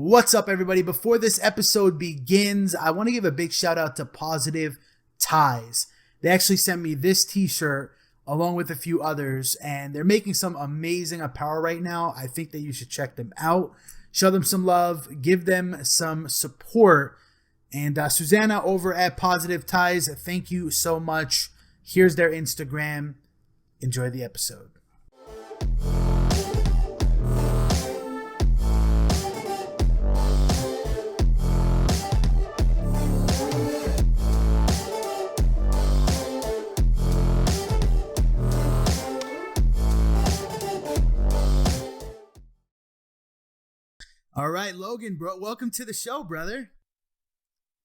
What's up, everybody? Before this episode begins, I want to give a big shout out to Positive Ties. They actually sent me this t-shirt along with a few others, and they're making some amazing apparel right now. I think that you should check them out, show them some love, give them some support. And Susanna over at Positive Ties, thank you so much. Here's their Instagram. Enjoy the episode. All right, Logan, bro, welcome to the show, brother.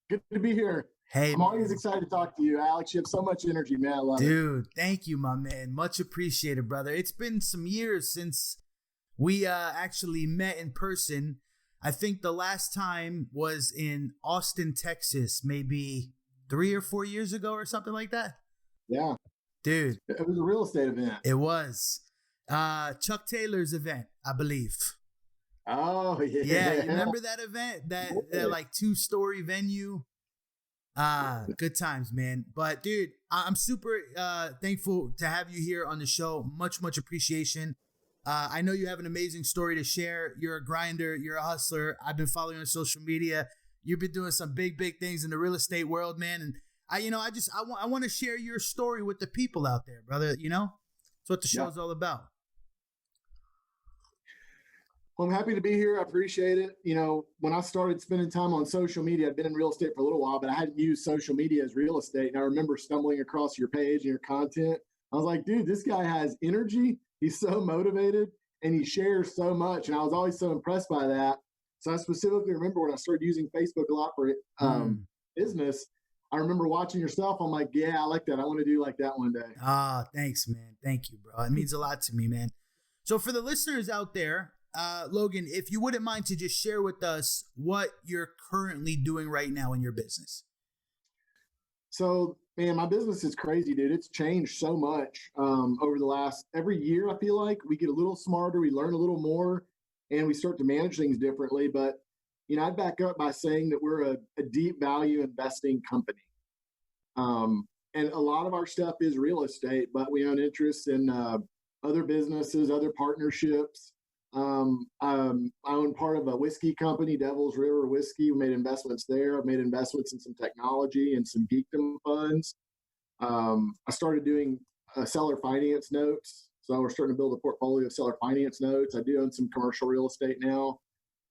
Good to be here. Hey, I'm always excited to talk to you, Alex. You have so much energy, man. I love it. Dude, thank you, my man. Much appreciated, brother. It's been some years since we actually met in person. I think the last time was in Austin, Texas, maybe 3 or 4 years ago or something like that. Yeah. Dude. It was a real estate event. It was. Chuck Taylor's event, I believe. Oh, yeah. Yeah, you remember that event? That like 2-story venue? Good times, man. But dude, I'm super thankful to have you here on the show. Much appreciation. I know you have an amazing story to share. You're a grinder, you're a hustler. I've been following you on social media. You've been doing some big things in the real estate world, man. And I want to share your story with the people out there, brother. You know, that's what the show's all about. Well, I'm happy to be here. I appreciate it. You know, when I started spending time on social media, I'd been in real estate for a little while, but I hadn't used social media as real estate. And I remember stumbling across your page and your content. I was like, dude, this guy has energy. He's so motivated and he shares so much. And I was always so impressed by that. So I specifically remember when I started using Facebook a lot for business, I remember watching your stuff. I'm like, yeah, I like that. I want to do like that one day. Thanks, man. Thank you, bro. It means a lot to me, man. So for the listeners out there, Logan, if you wouldn't mind to just share with us what you're currently doing right now in your business. So, man, my business is crazy, dude. It's changed so much over the last, every year, I feel like we get a little smarter, we learn a little more, and we start to manage things differently. But, you know, I'd back up by saying that we're a deep value investing company. And a lot of our stuff is real estate, but we own interests in other businesses, other partnerships. I own part of a whiskey company, Devil's River Whiskey. We made investments there. I've made investments in some technology and some geekdom funds. I started doing seller finance notes. So we're starting to build a portfolio of seller finance notes. I do own some commercial real estate now,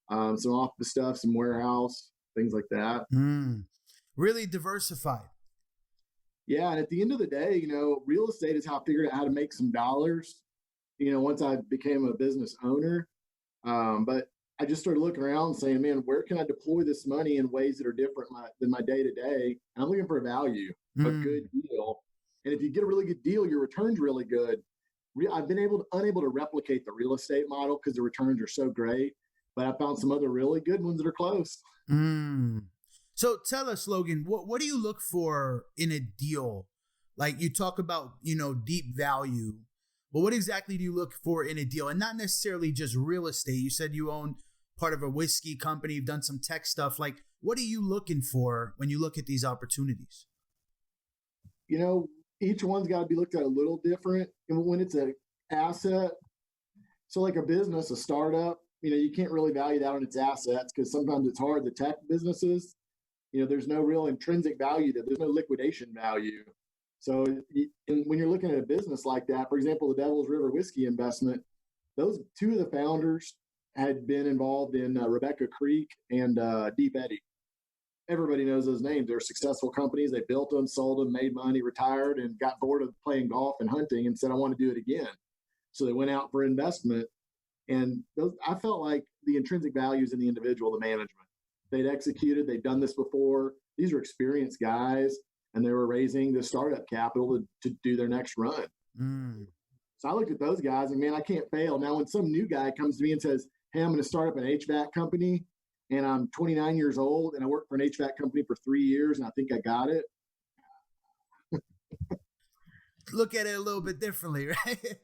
some office stuff, some warehouse, things like that. Really diversified. Yeah. And at the end of the day, you know, real estate is how I figured out how to make some dollars. You know, once I became a business owner, but I just started looking around and saying, man, where can I deploy this money in ways that are different than my day to day? I'm looking for a value, a good deal. And if you get a really good deal, your return's really good. I've been unable to replicate the real estate model because the returns are so great, but I found some other really good ones that are close. So tell us, Logan, what do you look for in a deal? Like you talk about, you know, deep value. But what exactly do you look for in a deal? And not necessarily just real estate. You said you own part of a whiskey company. You've done some tech stuff. Like, what are you looking for when you look at these opportunities? You know, each one's got to be looked at a little different. And when it's an asset, so like a business, a startup, you know, you can't really value that on its assets because sometimes it's hard. The tech businesses, you know, there's no real intrinsic value there. There's no liquidation value. So when you're looking at a business like that, for example, the Devil's River Whiskey investment, those two of the founders had been involved in Rebecca Creek and Deep Eddy. Everybody knows those names. They're successful companies. They built them, sold them, made money, retired, and got bored of playing golf and hunting and said, I want to do it again. So they went out for investment. And I felt like the intrinsic values in the individual, the management. They'd executed. They'd done this before. These are experienced guys. And they were raising the startup capital to do their next run. So I looked at those guys and, man, I can't fail. Now, when some new guy comes to me and says, hey, I'm going to start up an HVAC company, and I'm 29 years old, and I worked for an HVAC company for 3 years, and I think I got it. Look at it a little bit differently, right?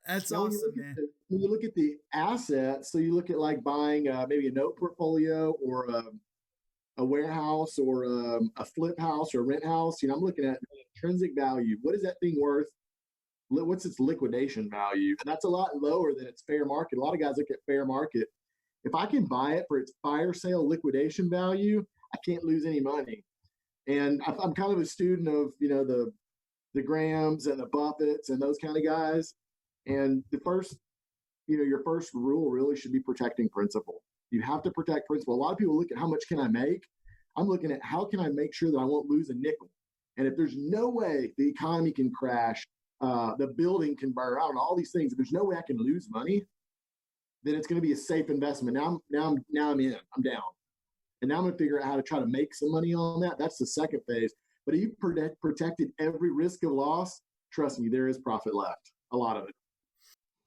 That's Now, awesome, man. when you look at the assets, so you look at like buying maybe a note portfolio or a warehouse or a flip house or a rent house. I'm looking at intrinsic value. What is that thing worth? What's its liquidation value? And that's a lot lower than its fair market. A lot of guys look at fair market. If I can buy it for its fire sale liquidation value, I can't lose any money. And I'm kind of a student of the Grahams and the Buffetts and those kind of guys. And your first rule really should be protecting principal. You have to protect principal. A lot of people look at how much can I make. I'm looking at how can I make sure that I won't lose a nickel. And if there's no way the economy can crash, the building can burn out, and all these things, if there's no way I can lose money, then it's going to be a safe investment. Now I'm in. I'm down. And now I'm going to figure out how to try to make some money on that. That's the second phase. But if you protected every risk of loss, trust me, there is profit left. A lot of it.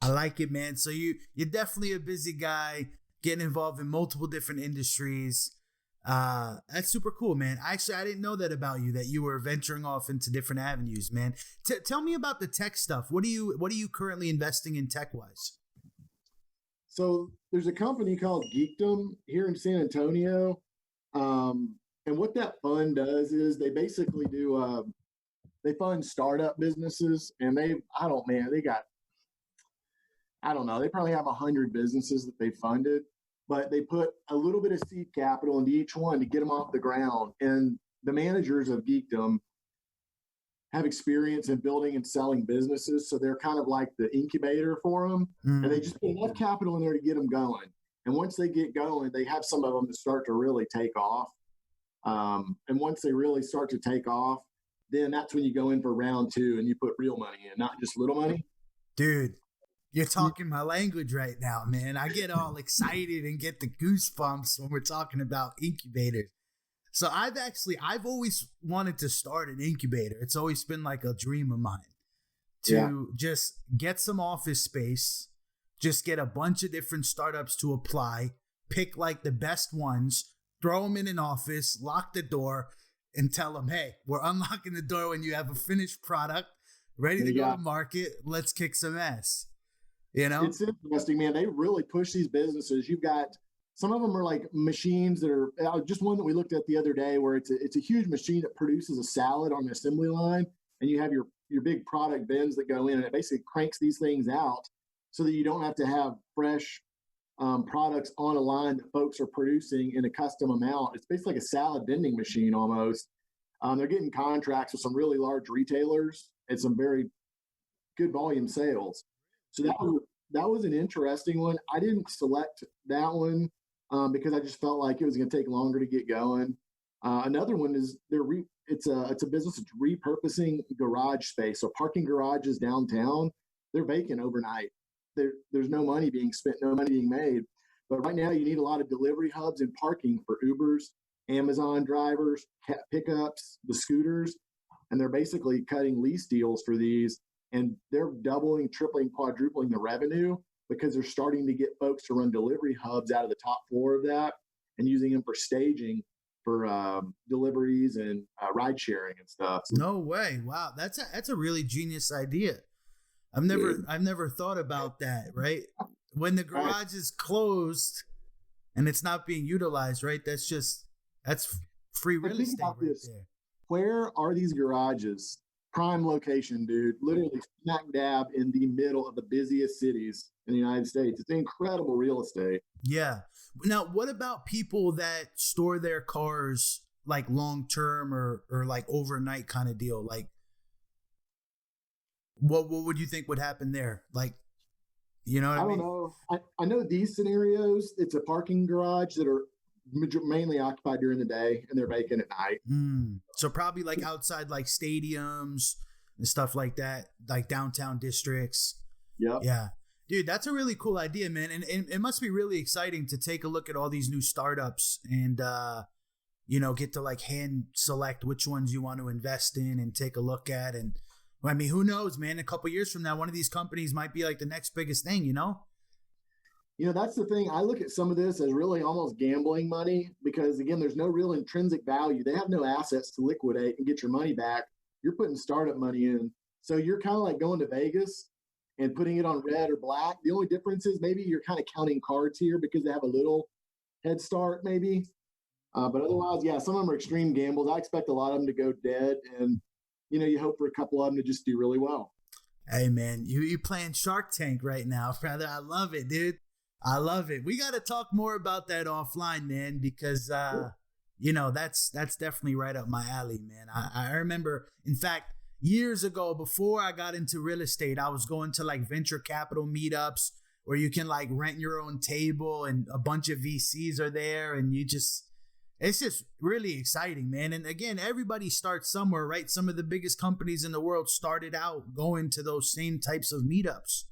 I like it, man. So you're definitely a busy guy, getting involved in multiple different industries. That's super cool, man. Actually, I didn't know that about you, that you were venturing off into different avenues, man. Tell me about the tech stuff. What are you currently investing in tech wise? So there's a company called Geekdom here in San Antonio. And what that fund does is they basically they fund startup businesses, and they probably have 100 businesses that they funded, but they put a little bit of seed capital into each one to get them off the ground. And the managers of Geekdom have experience in building and selling businesses. So they're kind of like the incubator for them. And they just put enough capital in there to get them going. And once they get going, they have some of them that start to really take off. And once they really start to take off, then that's when you go in for round two and you put real money in, not just little money. Dude, you're talking my language right now, man. I get all excited and get the goosebumps when we're talking about incubators. So I've always wanted to start an incubator. It's always been like a dream of mine to just get some office space, just get a bunch of different startups to apply, pick like the best ones, throw them in an office, lock the door, and tell them, hey, we're unlocking the door when you have a finished product ready to go to market. Let's kick some ass. It's interesting, man. They really push these businesses. You've got some of them are like machines that are just one that we looked at the other day where it's a huge machine that produces a salad on the assembly line, and you have your big product bins that go in, and it basically cranks these things out so that you don't have to have fresh products on a line that folks are producing in a custom amount. It's basically like a salad vending machine almost. They're getting contracts with some really large retailers and some very good volume sales. So that was an interesting one. I didn't select that one because I just felt like it was going to take longer to get going. Another one is it's a business that's repurposing garage space. So parking garages downtown, they're vacant overnight. There's no money being spent, no money being made. But right now you need a lot of delivery hubs and parking for Ubers, Amazon drivers, pickups, the scooters, and they're basically cutting lease deals for these. And they're doubling, tripling, quadrupling the revenue because they're starting to get folks to run delivery hubs out of the top floor of that and using them for staging for deliveries and ride sharing and stuff. No way! Wow, that's a really genius idea. I've never thought about that. Right when the garage is closed and it's not being utilized, right? That's free real estate right there. Where are these garages? Prime location, dude. Literally smack dab in the middle of the busiest cities in the United States. It's incredible real estate. Yeah. Now, what about people that store their cars like long term or like overnight kind of deal? Like, what would you think would happen there? Like, you know what I mean? I don't know. I know these scenarios. It's a parking garage that are mainly occupied during the day and they're vacant at night. So probably like outside like stadiums and stuff like that, like downtown districts. Yep. Yeah. Dude, that's a really cool idea, man. And it must be really exciting to take a look at all these new startups and, get to like hand select which ones you want to invest in and take a look at. And I mean, who knows, man, a couple years from now, one of these companies might be like the next biggest thing, that's the thing. I look at some of this as really almost gambling money because, again, there's no real intrinsic value. They have no assets to liquidate and get your money back. You're putting startup money in. So you're kind of like going to Vegas and putting it on red or black. The only difference is maybe you're kind of counting cards here because they have a little head start maybe. But otherwise, yeah, some of them are extreme gambles. I expect a lot of them to go dead, and you hope for a couple of them to just do really well. Hey man, you playing Shark Tank right now, brother. I love it, dude. I love it. We got to talk more about that offline, man, because that's definitely right up my alley, man. I remember, in fact, years ago, before I got into real estate, I was going to like venture capital meetups where you can like rent your own table and a bunch of VCs are there, and it's just really exciting, man. And again, everybody starts somewhere, right? Some of the biggest companies in the world started out going to those same types of meetups,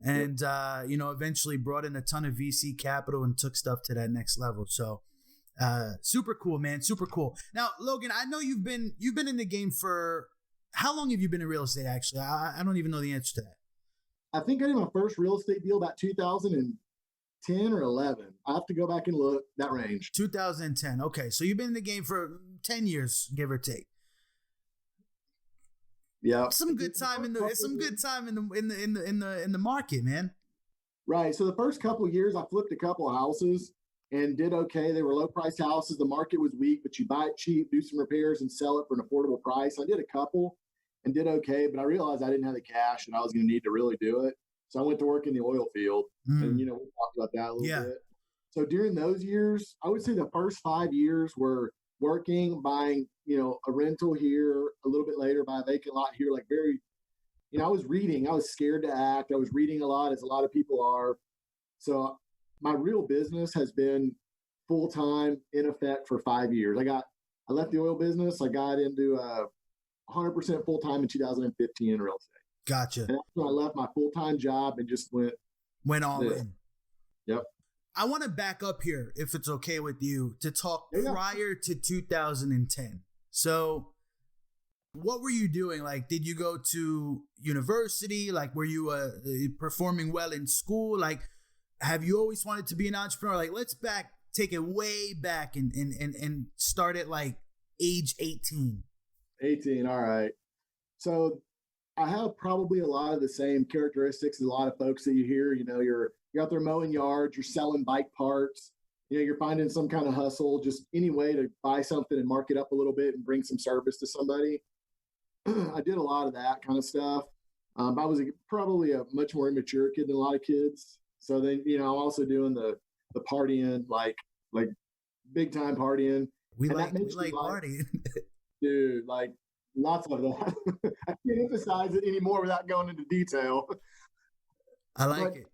and eventually brought in a ton of VC capital and took stuff to that next level. So super cool, man. Super cool. Now, Logan, I know you've been in the game for how long? Have you been in real estate? Actually, I don't even know the answer to that. I think I did my first real estate deal about 2010 or 11. I have to go back and look, that range. 2010. Okay, so you've been in the game for 10 years, give or take. Yeah, some good time in the market, man. Right. So the first couple of years, I flipped a couple of houses and did okay. They were low price houses. The market was weak, but you buy it cheap, do some repairs, and sell it for an affordable price. I did a couple and did okay, but I realized I didn't have the cash and I was going to need to really do it. So I went to work in the oil field, and we talked about that a little bit. So during those years, I would say the first 5 years were working, buying, a rental here, a little bit later, buy a vacant lot here, like very, I was reading. I was scared to act. I was reading a lot, as a lot of people are. So my real business has been full time in effect for 5 years. I left the oil business. I got into 100% full time in 2015 in real estate. Gotcha. And that's when I left my full time job and just went all in. Yep. I want to back up here, if it's okay with you, to talk prior to 2010. So what were you doing? Like, did you go to university? Like, were you performing well in school? Like, have you always wanted to be an entrepreneur? Like, let's take it way back and start at like age 18. 18. All right. So I have probably a lot of the same characteristics as a lot of folks that you hear. You're out there mowing yards, you're selling bike parts, you're finding some kind of hustle, just any way to buy something and mark it up a little bit and bring some service to somebody. I did a lot of that kind of stuff. I was probably a much more immature kid than a lot of kids. So then, I'm also doing the partying, like big time partying. We like partying. Dude, like lots of that. I can't emphasize it anymore without going into detail. I like it.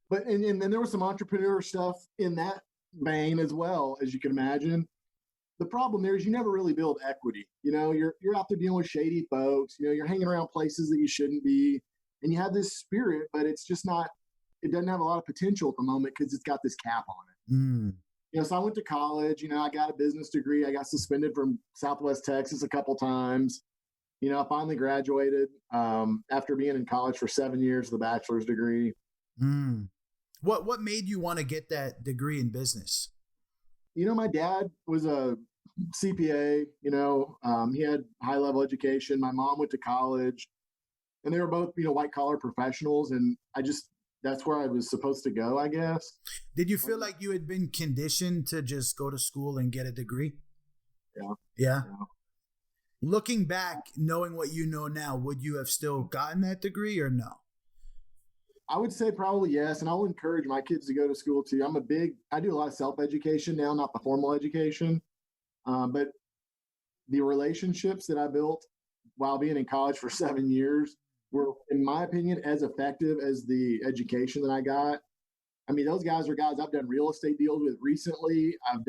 But and then there was some entrepreneur stuff in that vein as well, as you can imagine. The problem there is you never really build equity. You're out there dealing with shady folks. You're hanging around places that you shouldn't be, and you have this spirit, but it's just not. It doesn't have a lot of potential at the moment because it's got this cap on it. So I went to college. I got a business degree. I got suspended from Southwest Texas a couple times. I finally graduated after being in college for 7 years, the bachelor's degree. What made you want to get that degree in business? My dad was a CPA. He had high level education. My mom went to college, and they were both white collar professionals. And that's where I was supposed to go, I guess. Did you feel like you had been conditioned to just go to school and get a degree? Yeah. Looking back, knowing what you know now, would you have still gotten that degree or no? I would say probably yes. And I'll encourage my kids to go to school too. I do a lot of self-education now, not the formal education. But the relationships that I built while being in college for 7 years were, in my opinion, as effective as the education that I got. Those guys are guys I've done real estate deals with recently. I've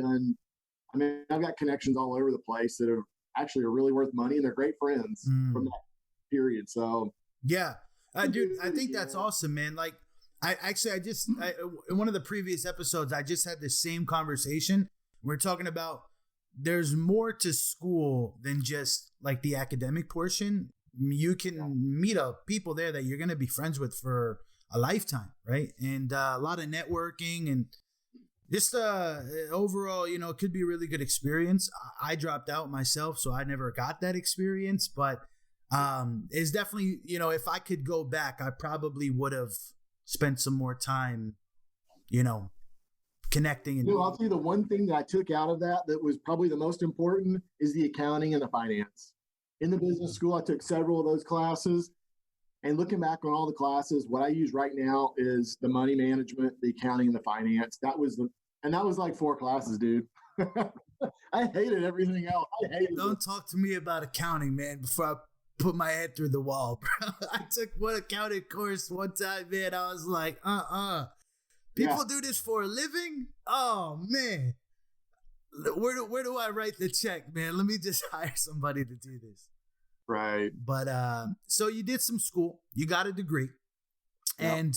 got connections all over the place that are actually really worth money, and they're great friends from that period. So yeah, dude, I think that's awesome, man. Like in one of the previous episodes, I just had the same conversation. We're talking about there's more to school than just like the academic portion. You can meet up people there that you're going to be friends with for a lifetime, right? And a lot of networking and just overall, it could be a really good experience. I dropped out myself, so I never got that experience. But It's definitely, you know, if I could go back, I probably would have spent some more time, you know, connecting. And I'll tell you the one thing that I took out of that was probably the most important is the accounting and the finance. In the business school, I took several of those classes. And looking back on all the classes, what I use right now is the money management, the accounting, and the finance. That was like 4 classes, dude. I hated everything else. Don't talk to me about accounting, man, before I put my head through the wall, bro. I took one accounting course one time, man. I was like, People do this for a living? Oh, man. Where do I write the check, man? Let me just hire somebody to do this. Right. But so you did some school, you got a degree, and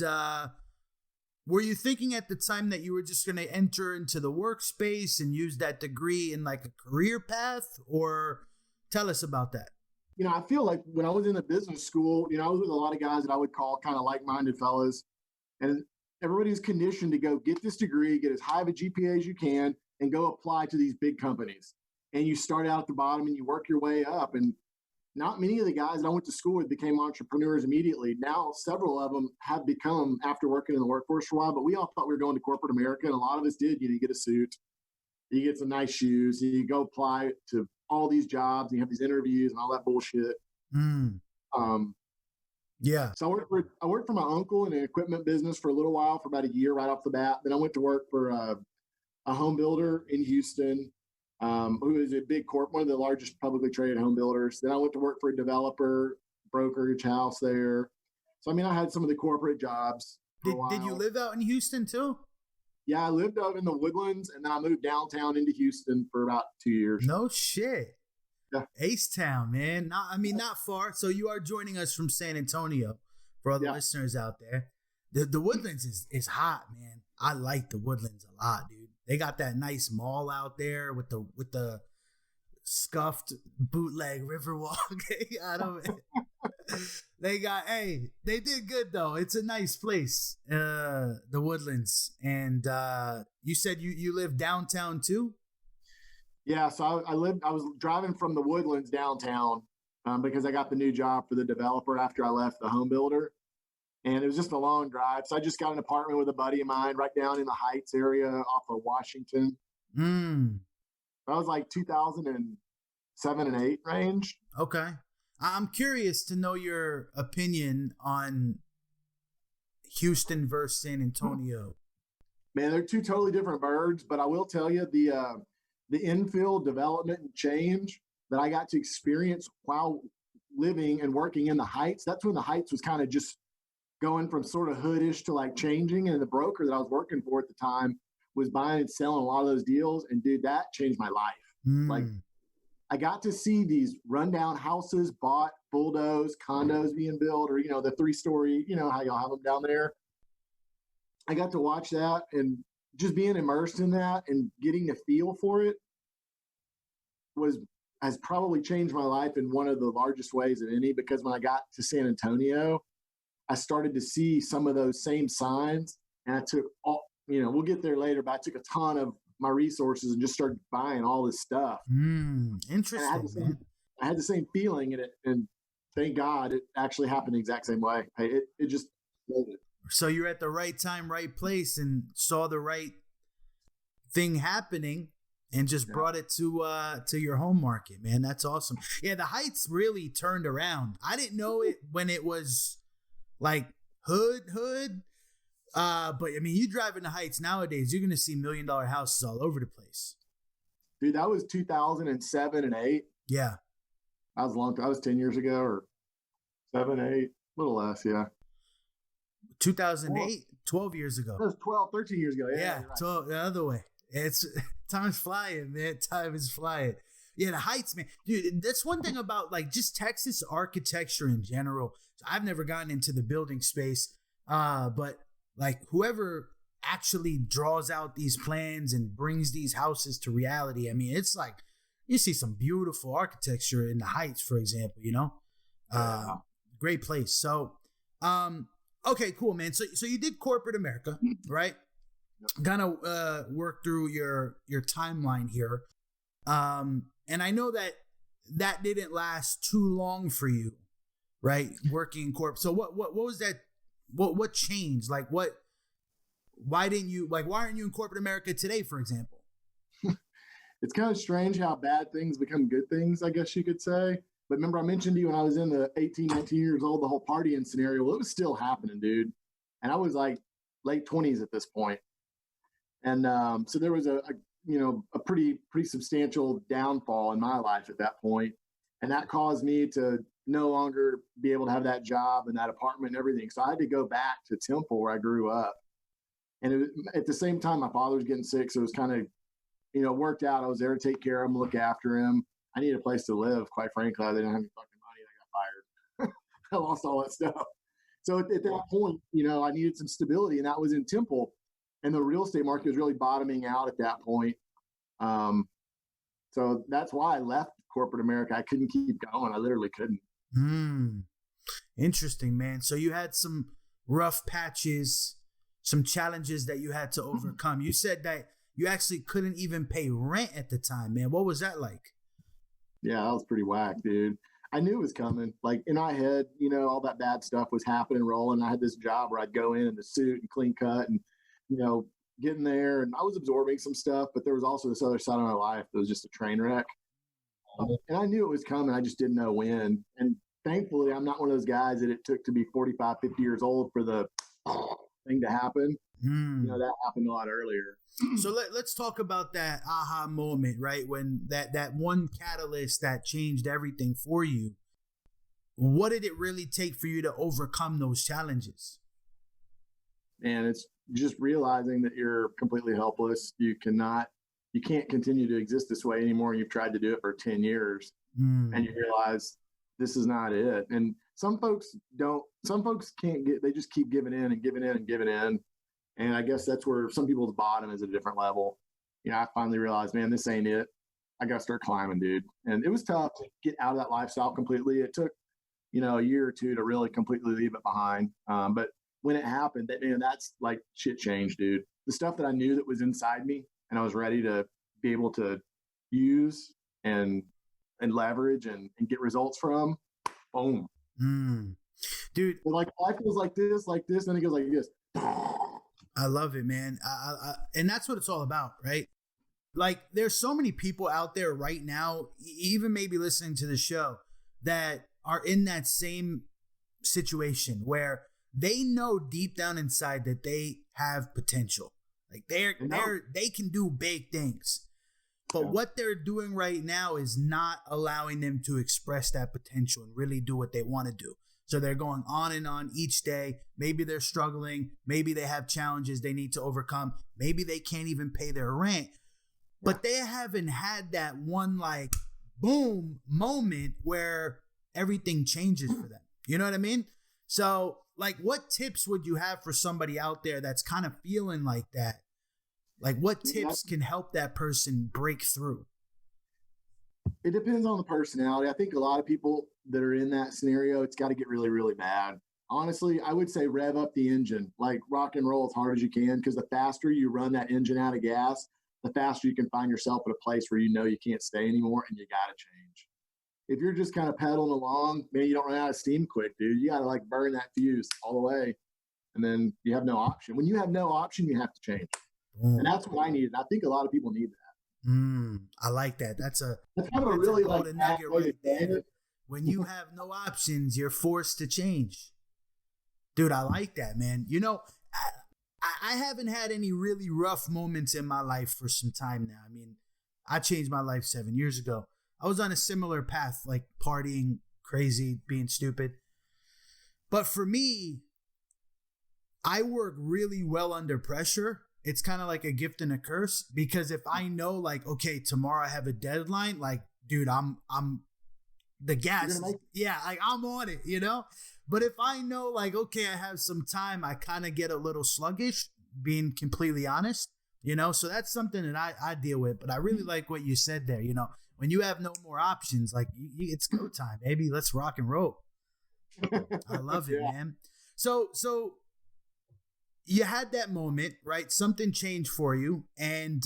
were you thinking at the time that you were just going to enter into the workspace and use that degree in like a career path, or tell us about that? I feel like when I was in the business school, I was with a lot of guys that I would call kind of like-minded fellas, and everybody's conditioned to go get this degree, get as high of a GPA as you can, and go apply to these big companies. And you start out at the bottom and you work your way up. And not many of the guys that I went to school with became entrepreneurs immediately. Now, several of them have become after working in the workforce for a while, but we all thought we were going to corporate America, and a lot of us did. You get a suit, you get some nice shoes, you go apply to all these jobs, and you have these interviews and all that bullshit. Yeah. So I worked for my uncle in an equipment business for a little while, for about a year right off the bat. Then I went to work for a home builder in Houston, who is a big corp, one of the largest publicly traded home builders. Then I went to work for a developer, brokerage house there. So, I had some of the corporate jobs. Did you live out in Houston too? Yeah, I lived out in the Woodlands, and then I moved downtown into Houston for about 2 years. No shit. Yeah. H-Town, man. Not far. So you are joining us from San Antonio for all the listeners out there. The Woodlands is hot, man. I like the Woodlands a lot, dude. They got that nice mall out there with the scuffed bootleg Riverwalk. They did good though. It's a nice place, the Woodlands. And you said you live downtown too? Yeah, so I was driving from the Woodlands downtown because I got the new job for the developer after I left the home builder. And it was just a long drive. So I just got an apartment with a buddy of mine right down in the Heights area off of Washington. That was like 2007 and 8 range. Okay. I'm curious to know your opinion on Houston versus San Antonio. Man, they're two totally different birds, but I will tell you the infill development and change that I got to experience while living and working in the Heights. That's when the Heights was kind of just going from sort of hoodish to like changing. And the broker that I was working for at the time was buying and selling a lot of those deals. And dude, that changed my life. Like I got to see these rundown houses bought, bulldozed, condos being built, or, the 3-story, how y'all have them down there. I got to watch that, and just being immersed in that and getting the feel for it has probably changed my life in one of the largest ways of any, because when I got to San Antonio, I started to see some of those same signs, and I took we'll get there later, but I took a ton of my resources and just started buying all this stuff. Interesting. I had the same feeling in it, and thank God it actually happened the exact same way. It just flowed it. So you're at the right time, right place, and saw the right thing happening, and just brought it to your home market, man. That's awesome. Yeah, the Heights really turned around. I didn't know it when it was like hood. But you drive in the Heights nowadays, you're gonna see $1 million houses all over the place. Dude, that was 2007 and 8. Yeah, that was long. That was 10 years ago, or 7, 8, a little less. Yeah. 2008, 12 years ago. That was 12, 13 years ago. Yeah, right. 12, the other way. It's time's flying, man. Time is flying. Yeah, the Heights, man. Dude, that's one thing about like just Texas architecture in general. I've never gotten into the building space, but like whoever actually draws out these plans and brings these houses to reality, it's like you see some beautiful architecture in the Heights, for example, great place. So, okay, cool, man. So you did corporate America, right? Kind of work through your timeline here. And I know that didn't last too long for you. right? Working in corp. So what was that? What changed? Like why aren't you in corporate America today, for example? It's kind of strange how bad things become good things, I guess you could say. But remember, I mentioned to you when I was in the 18, 19 years old, the whole partying scenario, well, it was still happening, dude. And I was like late 20s at this point. And so there was a pretty substantial downfall in my life at that point. And that caused me to no longer be able to have that job and that apartment and everything. So I had to go back to Temple where I grew up. And at the same time, my father was getting sick. So it was kind of, worked out. I was there to take care of him, look after him. I needed a place to live, quite frankly. I didn't have any fucking money. I got fired. I lost all that stuff. So at that point, I needed some stability, and that was in Temple. And the real estate market was really bottoming out at that point. So that's why I left corporate America. I couldn't keep going. I literally couldn't. Interesting, man. So you had some rough patches, some challenges that you had to overcome. You said that you actually couldn't even pay rent at the time, man. What was that like? Yeah, that was pretty whack, dude. I knew it was coming. Like in my head, all that bad stuff was happening, rolling. I had this job where I'd go in the suit and clean cut and, getting there. And I was absorbing some stuff, but there was also this other side of my life that was just a train wreck. And I knew it was coming. I just didn't know when. And thankfully, I'm not one of those guys that it took to be 45, 50 years old for the thing to happen. That happened a lot earlier. So let's talk about that aha moment, right? When that one catalyst that changed everything for you. What did it really take for you to overcome those challenges? And it's just realizing that you're completely helpless. You can't continue to exist this way anymore. You've tried to do it for 10 years and you realize this is not it. And some folks can't they just keep giving in and giving in and giving in. And I guess that's where some people's bottom is at a different level. I finally realized, man, this ain't it. I got to start climbing, dude. And it was tough to get out of that lifestyle completely. It took, a year or two to really completely leave it behind. But when it happened, that's like shit changed, dude. The stuff that I knew that was inside me and I was ready to be able to use and leverage and get results from, boom. Dude. But like life goes like this, then it goes like this. I love it, man. And that's what it's all about, right? Like there's so many people out there right now, even maybe listening to the show, that are in that same situation where they know deep down inside that they have potential. Like they can do big things. But what they're doing right now is not allowing them to express that potential and really do what they want to do. So they're going on and on each day. Maybe they're struggling. Maybe they have challenges they need to overcome. Maybe they can't even pay their rent. But they haven't had that one like boom moment where everything changes for them. You know what I mean? So like what tips would you have for somebody out there that's kind of feeling like that? Like what tips can help that person break through? It depends on the personality. I think a lot of people that are in that scenario, it's got to get really, really bad. Honestly, I would say rev up the engine, like rock and roll as hard as you can, because the faster you run that engine out of gas, the faster you can find yourself at a place where you can't stay anymore and you got to change. If you're just kind of pedaling along, man, you don't run out of steam quick, dude. You got to like burn that fuse all the way. And then you have no option. When you have no option, you have to change. And that's what I needed. I think a lot of people need that. I like that. That's kind of a really like nugget right there. When you have no options, you're forced to change. Dude, I like that, man. I haven't had any really rough moments in my life for some time now. I mean, I changed my life 7 years ago. I was on a similar path, like partying, crazy, being stupid. But for me, I work really well under pressure. It's kind of like a gift and a curse, because if I know like, okay, tomorrow I have a deadline, like, dude, I'm the gas. Yeah. Like I'm on it, but if I know like, okay, I have some time, I kind of get a little sluggish, being completely honest, so that's something that I deal with. But I really like what you said there. When you have no more options, like it's go time, baby. Let's rock and roll. I love it, man. So you had that moment, right? Something changed for you. And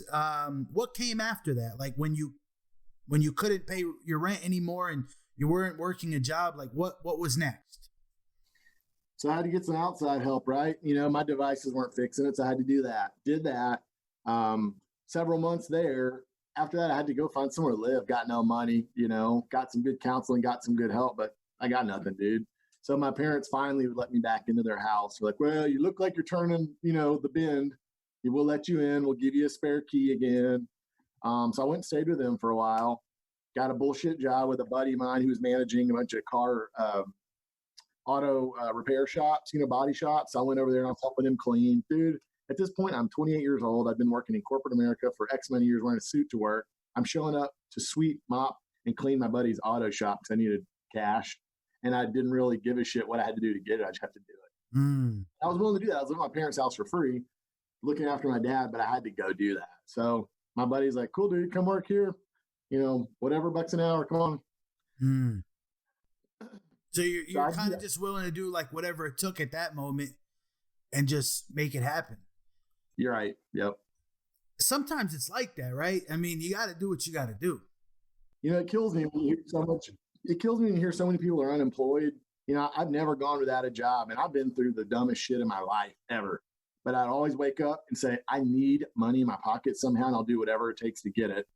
what came after that? Like when you couldn't pay your rent anymore and you weren't working a job. Like what was next? So I had to get some outside help, right? My devices weren't fixing it, so I had to do that. Did that. Several months there. After that, I had to go find somewhere to live. Got no money, got some good counseling, got some good help, but I got nothing, dude. So my parents finally would let me back into their house. They're like, well, you look like you're turning, the bend. We'll let you in. We'll give you a spare key again. So I went and stayed with them for a while. Got a bullshit job with a buddy of mine who was managing a bunch of car auto repair shops, body shops. So I went over there and I was helping him clean. Dude, at this point, I'm 28 years old. I've been working in corporate America for X many years, wearing a suit to work. I'm showing up to sweep, mop, and clean my buddy's auto shop because I needed cash. And I didn't really give a shit what I had to do to get it. I just had to do it. I was willing to do that. I was living at my parents' house for free, looking after my dad, but I had to go do that. So my buddy's like, cool, dude, come work here. Whatever bucks an hour, come on. So you're kind of just willing to do like whatever it took at that moment and just make it happen. You're right. Yep. Sometimes it's like that, right? I mean, you got to do what you got to do. It kills me when you hear so much. It kills me when you hear so many people are unemployed. I've never gone without a job, and I've been through the dumbest shit in my life ever. But I'd always wake up and say, I need money in my pocket somehow, and I'll do whatever it takes to get it.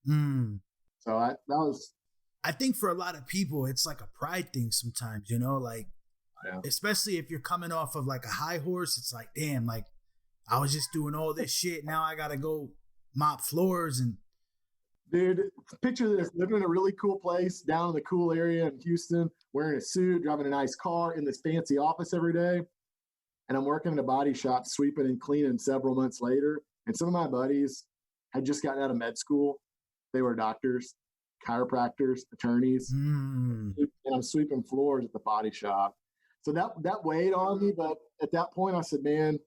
So I think for a lot of people, it's like a pride thing sometimes, especially if you're coming off of like a high horse, it's like, damn, like I was just doing all this shit. Now I got to go mop floors and. Dude, picture this, living in a really cool place down in the cool area in Houston, wearing a suit, driving a nice car in this fancy office every day. And I'm working in a body shop, sweeping and cleaning several months later. And some of my buddies had just gotten out of med school. They were doctors, chiropractors, attorneys, and I'm sweeping floors at the body shop. So that weighed on me. But at that point I said, man,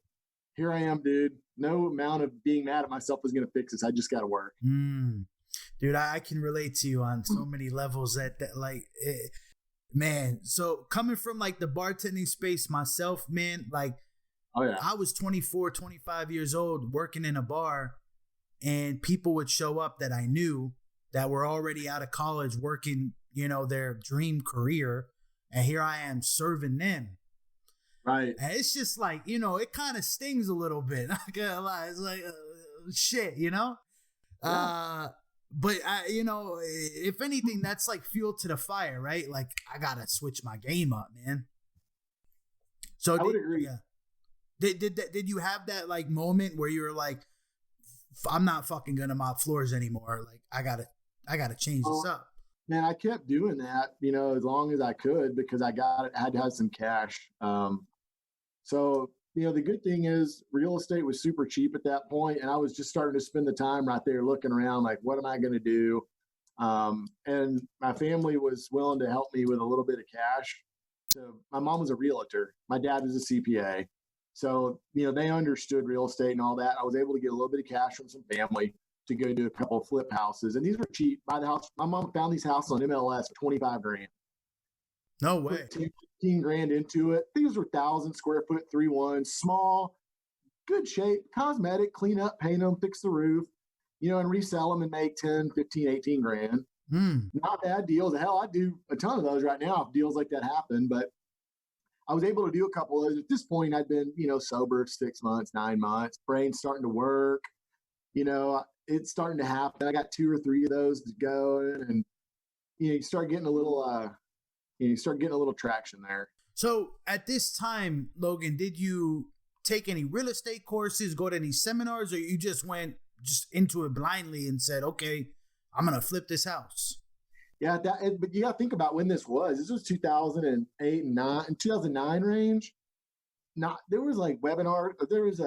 here I am, dude. No amount of being mad at myself is going to fix this. I just got to work. Dude, I can relate to you on so many levels that man. So coming from like the bartending space myself, man, like, oh yeah, I was 24, 25 years old working in a bar, and people would show up that I knew that were already out of college working, their dream career. And here I am serving them. Right. And it's just like, it kind of stings a little bit. Not gonna lie. It's like, shit, Yeah. But if anything, that's like fuel to the fire, right? Like I gotta switch my game up, man. So I would agree. Yeah. Did you have that like moment where you were like, I'm not fucking gonna mop floors anymore. Like I gotta change this up. Man, I kept doing that, as long as I could because I had to have some cash. So the good thing is real estate was super cheap at that point, and I was just starting to spend the time right there looking around like, what am I going to do? And my family was willing to help me with a little bit of cash. So my mom was a realtor. My dad was a CPA. So, they understood real estate and all that. I was able to get a little bit of cash from some family to go do a couple of flip houses. And these were cheap. Buy the house. My mom found these houses on MLS for 25 grand. No way. 15 grand into it. These were 1,000 square foot, 3-1, small, good shape, cosmetic, clean up, paint them, fix the roof, and resell them and make 10, 15, 18 grand. Not bad deals. Hell, I do a ton of those right now if deals like that happen. But I was able to do a couple of those. At this point, I'd been, sober 6 months, 9 months, brain's starting to work. It's starting to happen. I got 2 or 3 of those to go. And, you start getting a little, traction there. So at this time, Logan, did you take any real estate courses, go to any seminars, or you just went into it blindly and said, okay, I'm going to flip this house? Yeah, but you got to think about when this was. This was 2008 and 2009 range. There was like webinar, there was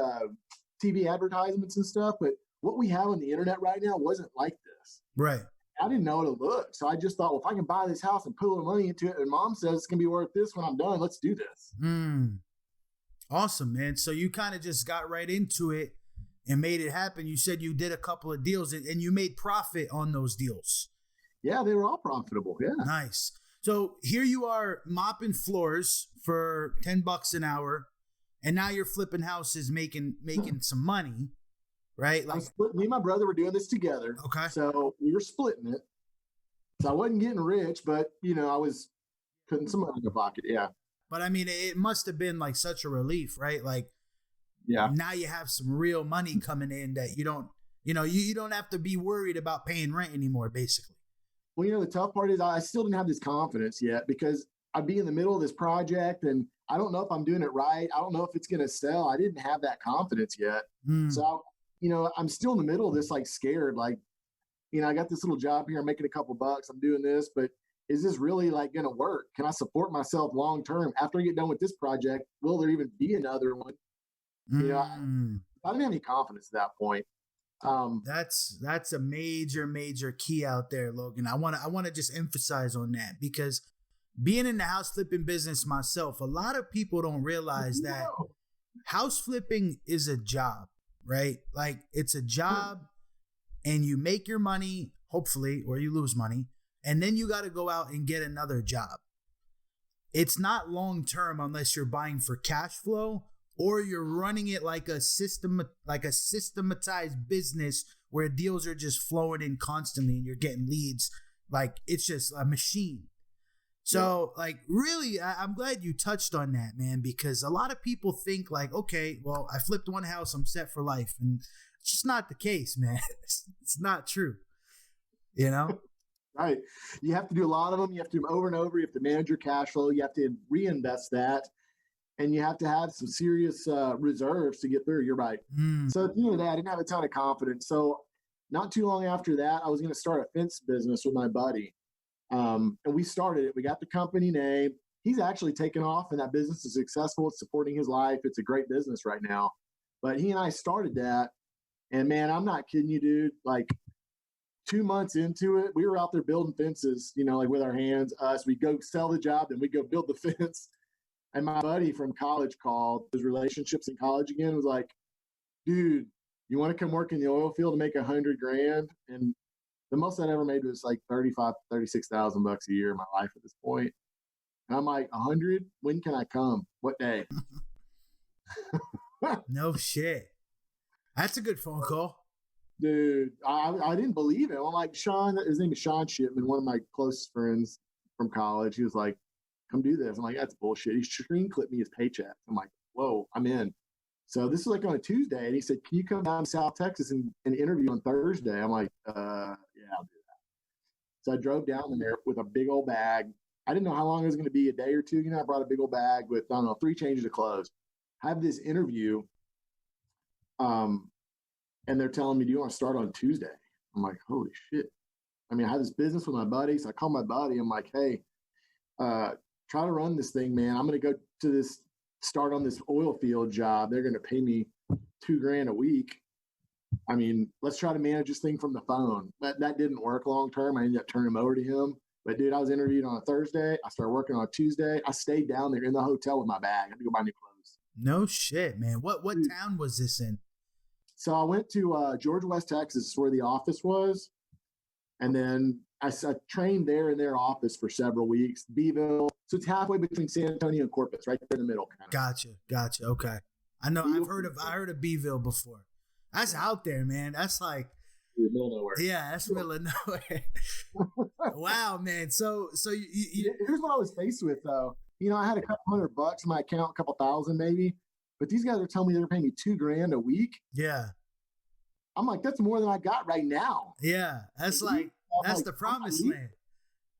TV advertisements and stuff, but what we have on the internet right now wasn't like this. Right. I didn't know how to look. So I just thought, well, if I can buy this house and put a little money into it, and mom says it's going to be worth this when I'm done, let's do this. Awesome, man. So you kind of just got right into it and made it happen. You said you did a couple of deals and you made profit on those deals. Yeah, they were all profitable. Yeah. Nice. So here you are mopping floors for $10 an hour, and now you're flipping houses, making some money. Right? Like me and my brother were doing this together. Okay. So we were splitting it. So I wasn't getting rich, but I was putting some money in the pocket. Yeah. But I mean, it must have been like such a relief, right? Like Yeah. now you have some real money coming in that you don't, you don't have to be worried about paying rent anymore, basically. Well, the tough part is I still didn't have this confidence yet because I'd be in the middle of this project and I don't know if I'm doing it right. I don't know if it's going to sell. I didn't have that confidence yet. So, I'm still in the middle of this, like scared, like, I got this little job here. I'm making a couple bucks. I'm doing this, but is this really like going to work? Can I support myself long term after I get done with this project? Will there even be another one? I didn't have any confidence at that point. That's a major key out there, Logan. I want to just emphasize on that because being in the house flipping business myself, a lot of people don't realize that house flipping is a job, right? Like it's a job and you make your money, hopefully, or you lose money, and then you got to go out and get another job. It's not long term unless you're buying for cash flow or you're running it like a systematized business where deals are just flowing in constantly and you're getting leads. Like it's just a machine. So like really, I'm glad you touched on that, man, because a lot of people think like, okay, well, I flipped one house, I'm set for life. And it's just not the case, man. It's not true. Right. You have to do a lot of them. You have to do them over and over. You have to manage your cash flow. You have to reinvest that. And you have to have some serious reserves to get through. You're right. So at the end of the day, I didn't have a ton of confidence. So not too long after that, I was going to start a fence business with my buddy. And we started it. We got the company name. He's actually taken off and that business is successful. It's supporting his life. It's a great business right now. But he and I started that. And man, I'm not kidding you, dude. Like 2 months into it, we were out there building fences, like with our hands. We'd go sell the job, then we'd go build the fence. And my buddy from college called, his relationships in college again, was like, dude, you want to come work in the oil field to make $100,000? And the most I'd ever made was like 36,000 bucks a year in my life at this point. And I'm like, 100? When can I come? What day? No shit. That's a good phone call. Dude, I didn't believe it. I'm like, Sean, his name is Sean Shipman, one of my closest friends from college. He was like, come do this. I'm like, that's bullshit. He screen clipped me his paycheck. I'm like, whoa, I'm in. So this is like on a Tuesday. And he said, can you come down to South Texas and interview on Thursday? I'm like, yeah, I'll do that. So I drove down there with a big old bag. I didn't know how long it was going to be, a day or two. I brought a big old bag with, I don't know, 3 changes of clothes. I have this interview. And they're telling me, do you want to start on Tuesday? I'm like, holy shit. I mean, I had this business with my buddies. I called my buddy. I'm like, hey, try to run this thing, man. I'm going to go to start on this oil field job. They're going to pay me $2,000 a week. I mean, let's try to manage this thing from the phone. That didn't work long term. I ended up turning him over to him. But dude, I was interviewed on a Thursday. I started working on a Tuesday. I stayed down there in the hotel with my bag. I had to go buy new clothes. No shit, man. What town was this in? So I went to Georgia, West Texas, where the office was. And then I trained there in their office for several weeks. Beeville. So it's halfway between San Antonio and Corpus, right there in the middle. Gotcha. Okay. I know. I heard of Beeville before. That's out there, man. That's like middle of nowhere. Yeah, that's middle of nowhere. Wow, man. So you here's what I was faced with, though. I had a couple $100 in my account, a couple thousand maybe. But these guys are telling me they're paying me $2,000 a week. Yeah. I'm like, that's more than I got right now. Yeah, that's like the promised land.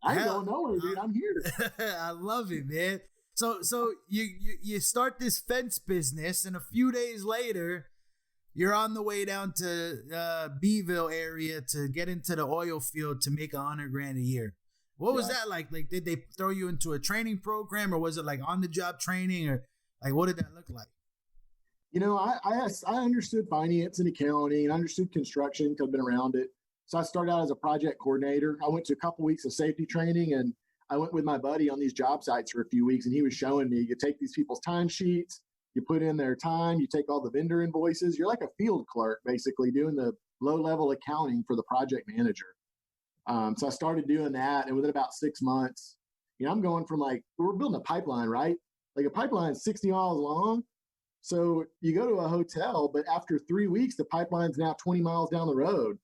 I don't know, dude. I'm here. I love it, man. So you start this fence business, and a few days later, you're on the way down to Beeville area to get into the oil field to make $100,000 a year. What was that like? Like, did they throw you into a training program, or was it like on the job training, or like what did that look like? I understood finance and accounting and understood construction because I've been around it. So I started out as a project coordinator. I went to a couple weeks of safety training, and I went with my buddy on these job sites for a few weeks, and he was showing me, you take these people's timesheets, you put in their time, you take all the vendor invoices. You're like a field clerk, basically, doing the low-level accounting for the project manager. So I started doing that, and within about 6 months, I'm going from we're building a pipeline, right? Like a pipeline is 60 miles long. So you go to a hotel, but after 3 weeks, the pipeline's now 20 miles down the road.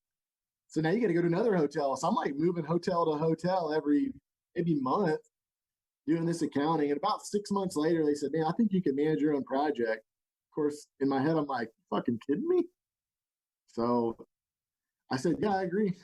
So now you got to go to another hotel. So I'm like moving hotel to hotel every maybe month doing this accounting. And about 6 months later, they said, man, I think you can manage your own project. Of course, in my head, I'm like, fucking kidding me? So I said, yeah, I agree.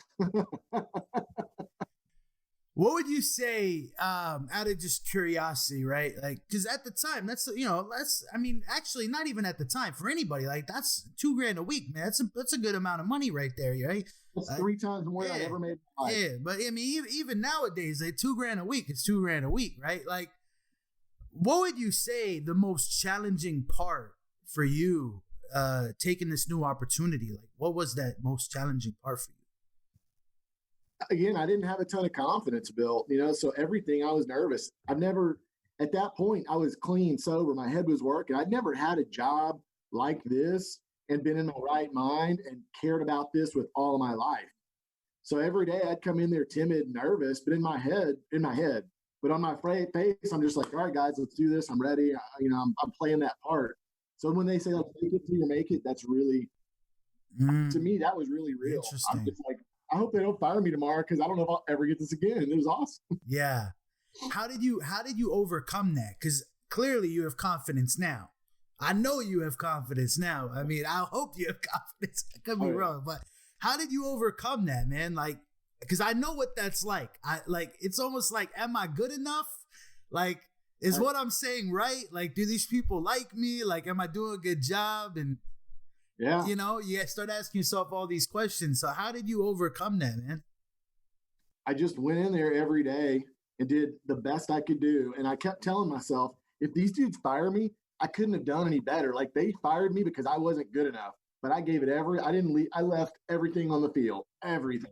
What would you say, out of just curiosity, right? Like, because at the time, I mean, actually, not even at the time for anybody. Like, that's $2,000 a week, man. That's a good amount of money right there, right? That's 3 times more than I ever made in my life. Yeah, but I mean, even nowadays, like $2,000 a week, it's $2,000 a week, right? Like, what would you say the most challenging part for you, taking this new opportunity? Like, what was that most challenging part for you? Again, I didn't have a ton of confidence built, so everything I was nervous. At that point, I was clean, sober. My head was working. I'd never had a job like this and been in my right mind and cared about this with all of my life. So every day I'd come in there timid, nervous, but in my head, but on my face, I'm just like, all right, guys, let's do this. I'm ready. I'm playing that part. So when they say, like, make it till you make it, that's really, to me, that was really real. Interesting. I'm just like, I hope they don't fire me tomorrow because I don't know if I'll ever get this again. It was awesome. Yeah. How did you overcome that? Because clearly you have confidence now. I know you have confidence now. I mean, I hope you have confidence. I could be wrong, but how did you overcome that, man? Like, because I know what that's like. It's almost like, am I good enough? Like, is what I'm saying right? Like, do these people like me? Like, am I doing a good job? And yeah, you start asking yourself all these questions. So how did you overcome that, man? I just went in there every day and did the best I could do. And I kept telling myself, if these dudes fire me, I couldn't have done any better. Like, they fired me because I wasn't good enough, but I gave it I left everything on the field, everything,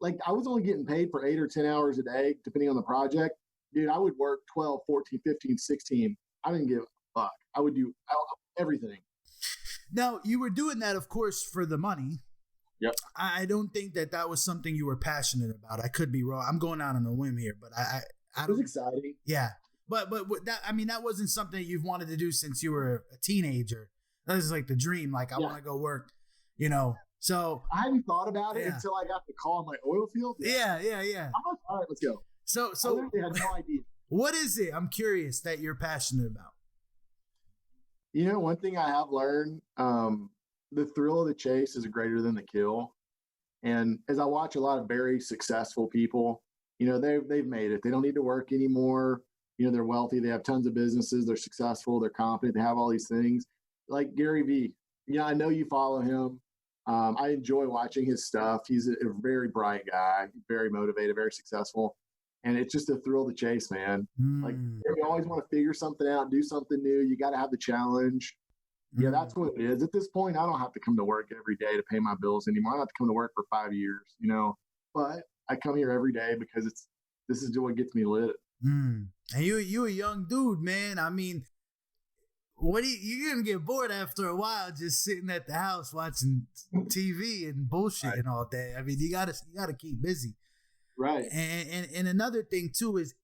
like I was only getting paid for 8 or 10 hours a day, depending on the project. Dude, I would work 12, 14, 15, 16. I didn't give a fuck. I would do everything. Now, you were doing that, of course, for the money. Yep. I don't think that was something you were passionate about. I could be wrong. I'm going out on a whim here, but I it was exciting. Yeah. But that, I mean, that wasn't something that you've wanted to do since you were a teenager. That was like the dream. Like, I want to go work, So I hadn't thought about it until I got the call on my oil field. Yeah. I'm like, all right, let's go. So I literally had no idea. What is it? I'm curious that you're passionate about. One thing I have learned, the thrill of the chase is greater than the kill. And as I watch a lot of very successful people, they've made it. They don't need to work anymore. They're wealthy. They have tons of businesses. They're successful. They're confident. They have all these things. Like Gary Vee. I know you follow him. I enjoy watching his stuff. He's a very bright guy, very motivated, very successful. And it's just a thrill to chase, man. Like, you always want to figure something out, do something new. You got to have the challenge. Yeah, that's what it is. At this point, I don't have to come to work every day to pay my bills anymore. I don't have to come to work for 5 years, but I come here every day because this is what gets me lit. And you a young dude, man. I mean, you're gonna get bored after a while just sitting at the house watching TV and bullshitting all day. I mean, you gotta keep busy. Right. And another thing too is,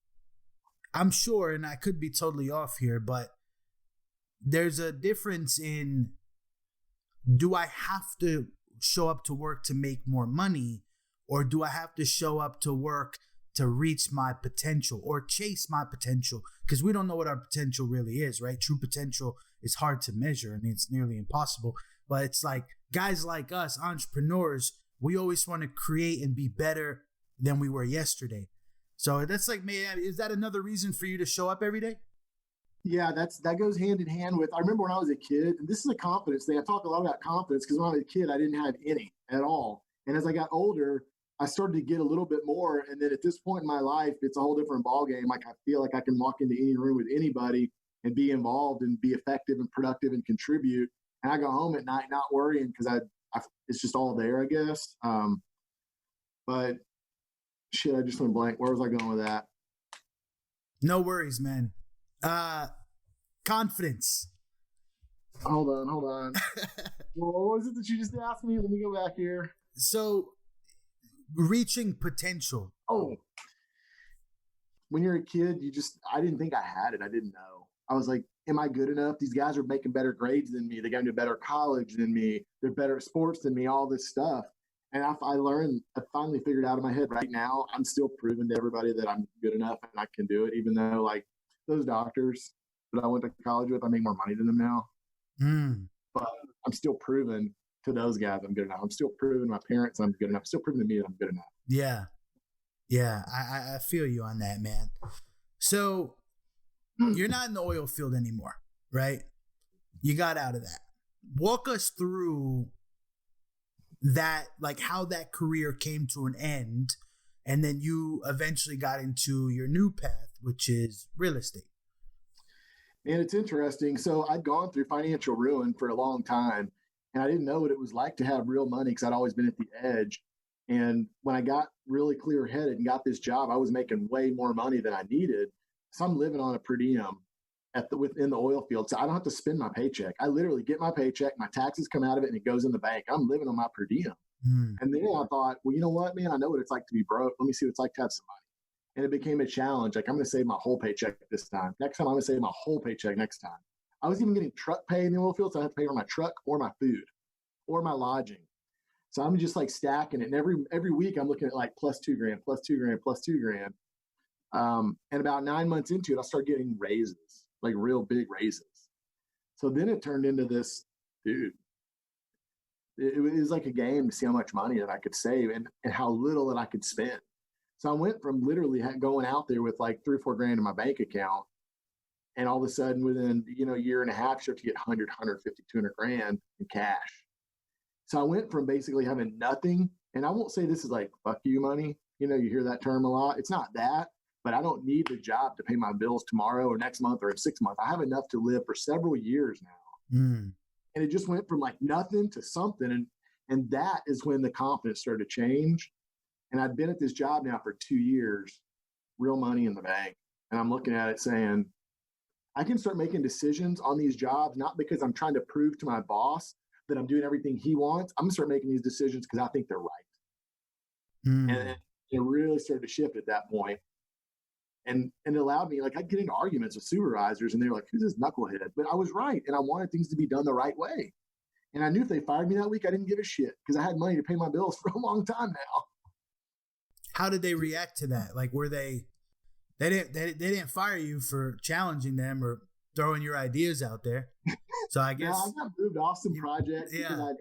I'm sure, and I could be totally off here, but there's a difference in, do I have to show up to work to make more money, or do I have to show up to work to reach my potential or chase my potential? Because we don't know what our potential really is, right? True potential is hard to measure. I mean, it's nearly impossible. But it's like guys like us, entrepreneurs, we always want to create and be better than we were yesterday. So that's like, man, is that another reason for you to show up every day? Yeah, that goes hand in hand with, I remember when I was a kid, and this is a confidence thing. I talk a lot about confidence because when I was a kid, I didn't have any at all. And as I got older, I started to get a little bit more. And then at this point in my life, it's a whole different ballgame. Like, I feel like I can walk into any room with anybody and be involved and be effective and productive and contribute. And I go home at night not worrying because it's just all there, I guess. But shit, I just went blank. Where was I going with that? No worries, man. Confidence. Hold on. Well, what was it that you just asked me? Let me go back here. So, reaching potential. Oh, when you're a kid, I didn't think I had it. I didn't know. I was like, am I good enough? These guys are making better grades than me. They got into better college than me. They're better at sports than me, all this stuff. And I learned, I finally figured out in my head right now, I'm still proving to everybody that I'm good enough and I can do it, even though like those doctors that I went to college with, I make more money than them now. But I'm still proving to those guys I'm good enough. I'm still proving to my parents I'm good enough. I'm still proving to me that I'm good enough. Yeah. Yeah. I feel you on that, man. So you're not in the oil field anymore, right? You got out of that. Walk us through that, like how that career came to an end, and then you eventually got into your new path, which is real estate. And it's interesting. So I'd gone through financial ruin for a long time, and I didn't know what it was like to have real money because I'd always been at the edge. And when I got really clear headed and got this job, I was making way more money than I needed. So I'm living on a per diem within the oil field. So I don't have to spend my paycheck. I literally get my paycheck, my taxes come out of it, and it goes in the bank. I'm living on my per diem. And then I thought, well, you know what, man? I know what it's like to be broke. Let me see what it's like to have some money. And it became a challenge. Like, I'm going to save my whole paycheck this time. Next time, I'm going to save my whole paycheck next time. I was even getting truck pay in the oil field, so I had to pay for my truck or my food or my lodging. So I'm just like stacking it. And every week, I'm looking at like plus $2,000, plus $2,000, plus $2,000. And about 9 months into it, I started getting raises, like real big raises. So then it turned into this, dude. It was like a game to see how much money that I could save and how little that I could spend. So I went from literally going out there with like 3 or 4 grand in my bank account. And all of a sudden within, a year and a half, you start to get 100, 150, 200 grand in cash. So I went from basically having nothing. And I won't say this is like, fuck you money. You hear that term a lot. It's not that, but I don't need the job to pay my bills tomorrow or next month or in 6 months. I have enough to live for several years now. And it just went from like nothing to something. And that is when the confidence started to change. And I'd been at this job now for 2 years, real money in the bank. And I'm looking at it saying, I can start making decisions on these jobs, not because I'm trying to prove to my boss that I'm doing everything he wants. I'm going to start making these decisions because I think they're right. And it really started to shift at that point. And it allowed me, like, I'd get into arguments with supervisors and they were like, who's this knucklehead? But I was right. And I wanted things to be done the right way. And I knew if they fired me that week, I didn't give a shit because I had money to pay my bills for a long time now. How did they react to that? Like, were they didn't fire you for challenging them or throwing your ideas out there? So I guess I got moved off some projects because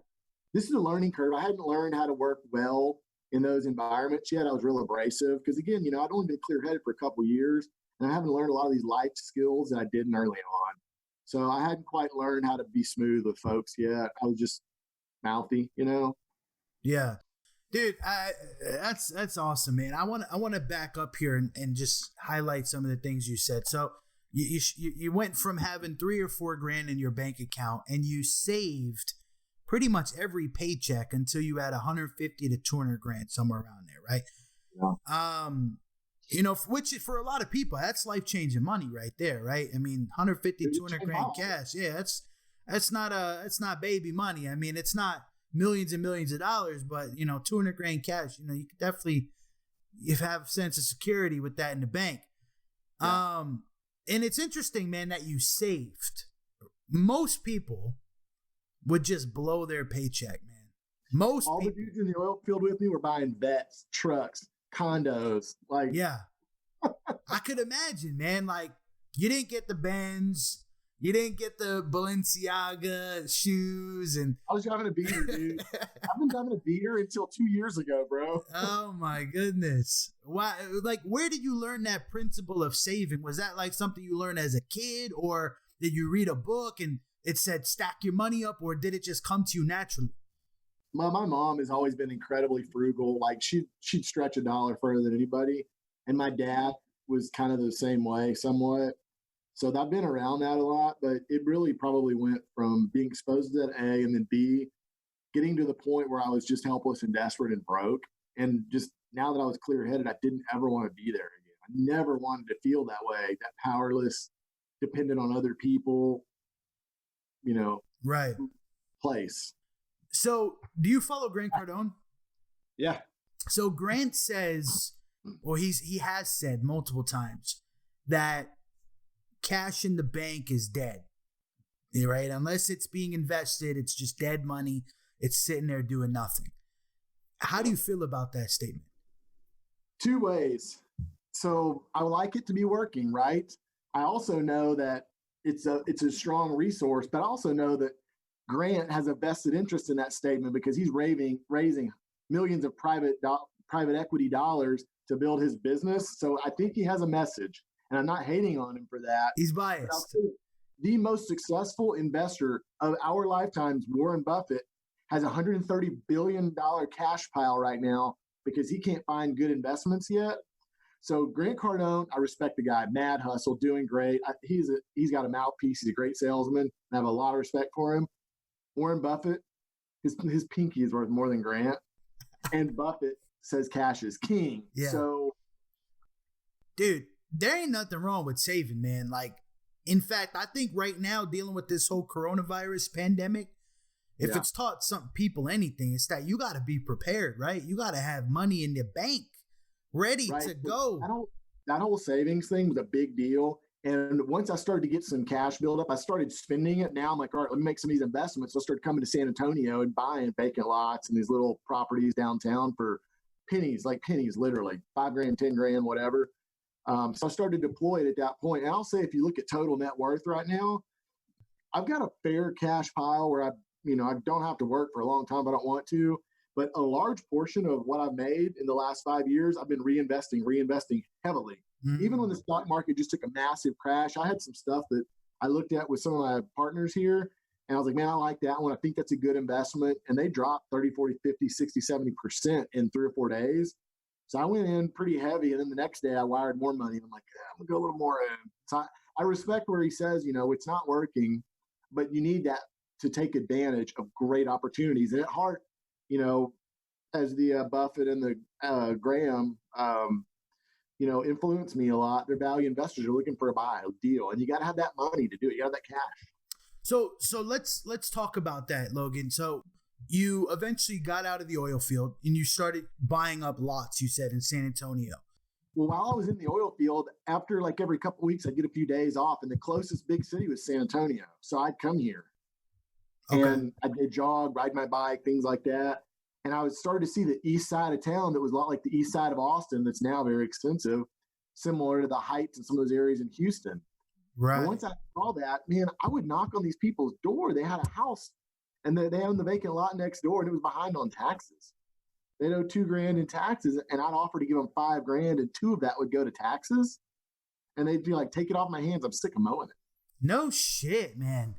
this is a learning curve. I hadn't learned how to work well in those environments yet. I was real abrasive because, again, I'd only been clear-headed for a couple of years, and I haven't learned a lot of these life skills that I didn't early on. So I hadn't quite learned how to be smooth with folks yet. I was just mouthy, Yeah. Dude, that's awesome, man. I want to back up here and just highlight some of the things you said. So you went from having 3 or 4 grand in your bank account and you saved pretty much every paycheck until you had 150 to 200 grand, somewhere around there, right? Yeah. Which for a lot of people, that's life-changing money right there, right? I mean, 150, 200 grand cash. Yeah, that's not baby money. I mean, it's not millions and millions of dollars, but 200 grand cash, you could definitely, you have a sense of security with that in the bank. Yeah. And it's interesting, man, that you saved. Most people would just blow their paycheck, man. All the dudes in the oil field with me were buying vets, trucks, condos. Like, yeah, I could imagine, man. Like, you didn't get the Benz. You didn't get the Balenciaga shoes, and I was driving a beater, dude. I've been driving a beater until 2 years ago, bro. Oh my goodness! Why? Like, where did you learn that principle of saving? Was that like something you learned as a kid, or did you read a book and it said stack your money up, or did it just come to you naturally? My mom has always been incredibly frugal. Like, she'd stretch a dollar further than anybody, and my dad was kind of the same way, somewhat. So I've been around that a lot, but it really probably went from being exposed to that A, and then B, getting to the point where I was just helpless and desperate and broke. And just now that I was clear-headed, I didn't ever want to be there again. I never wanted to feel that way, that powerless, dependent on other people, right, place. So do you follow Grant Cardone? Yeah. So Grant says, or he has said multiple times, that cash in the bank is dead, right? Unless it's being invested, it's just dead money. It's sitting there doing nothing. How do you feel about that statement? Two ways. So I would like it to be working, right? I also know that it's a strong resource, but I also know that Grant has a vested interest in that statement because he's raising millions of private equity dollars to build his business. So I think he has a message, and I'm not hating on him for that. He's biased. The most successful investor of our lifetimes, Warren Buffett, has a $130 billion cash pile right now because he can't find good investments yet. So Grant Cardone, I respect the guy, mad hustle, doing great. He's got a mouthpiece. He's a great salesman. I have a lot of respect for him. Warren Buffett, his pinky is worth more than Grant. And Buffett says cash is king. Yeah. So, dude, there ain't nothing wrong with saving, man. Like, in fact, I think right now, dealing with this whole coronavirus pandemic, if it's taught some people anything, it's that you got to be prepared, right? You got to have money in the bank ready to go. That whole savings thing was a big deal. And once I started to get some cash build up, I started spending it. Now I'm like, all right, let me make some of these investments. So I started coming to San Antonio and buying vacant lots and these little properties downtown for pennies, literally $5,000, $10,000, whatever. So I started to deploy it at that point. And I'll say, if you look at total net worth right now, I've got a fair cash pile where I don't have to work for a long time if I don't want to. But a large portion of what I've made in the last 5 years, I've been reinvesting heavily. Mm-hmm. Even when the stock market just took a massive crash, I had some stuff that I looked at with some of my partners here. And I was like, man, I like that one. I think that's a good investment. And they dropped 30, 40, 50, 60, 70% in 3 or 4 days. So I went in pretty heavy. And then the next day I wired more money. And I'm like, I'm going to go a little more in. So I respect where he says, it's not working, but you need that to take advantage of great opportunities. And at heart, as the Buffett and the Graham, influence me a lot. They're value investors are looking for a deal, and you got to have that money to do it. You got to have that cash. So let's talk about that, Logan. So you eventually got out of the oil field and you started buying up lots, you said, in San Antonio. Well, while I was in the oil field, after like every couple of weeks, I'd get a few days off, and the closest big city was San Antonio. So I'd come here. Okay. And I'd jog, ride my bike, things like that. And I was starting to see the east side of town that was a lot like the east side of Austin that's now very expensive, similar to the Heights and some of those areas in Houston. Right. And once I saw that, man, I would knock on these people's door. They had a house, and they owned the vacant lot next door, and it was behind on taxes. They'd owe $2,000 in taxes, and I'd offer to give them $5,000, and $2,000 of that would go to taxes. And they'd be like, take it off my hands. I'm sick of mowing it. No shit, man.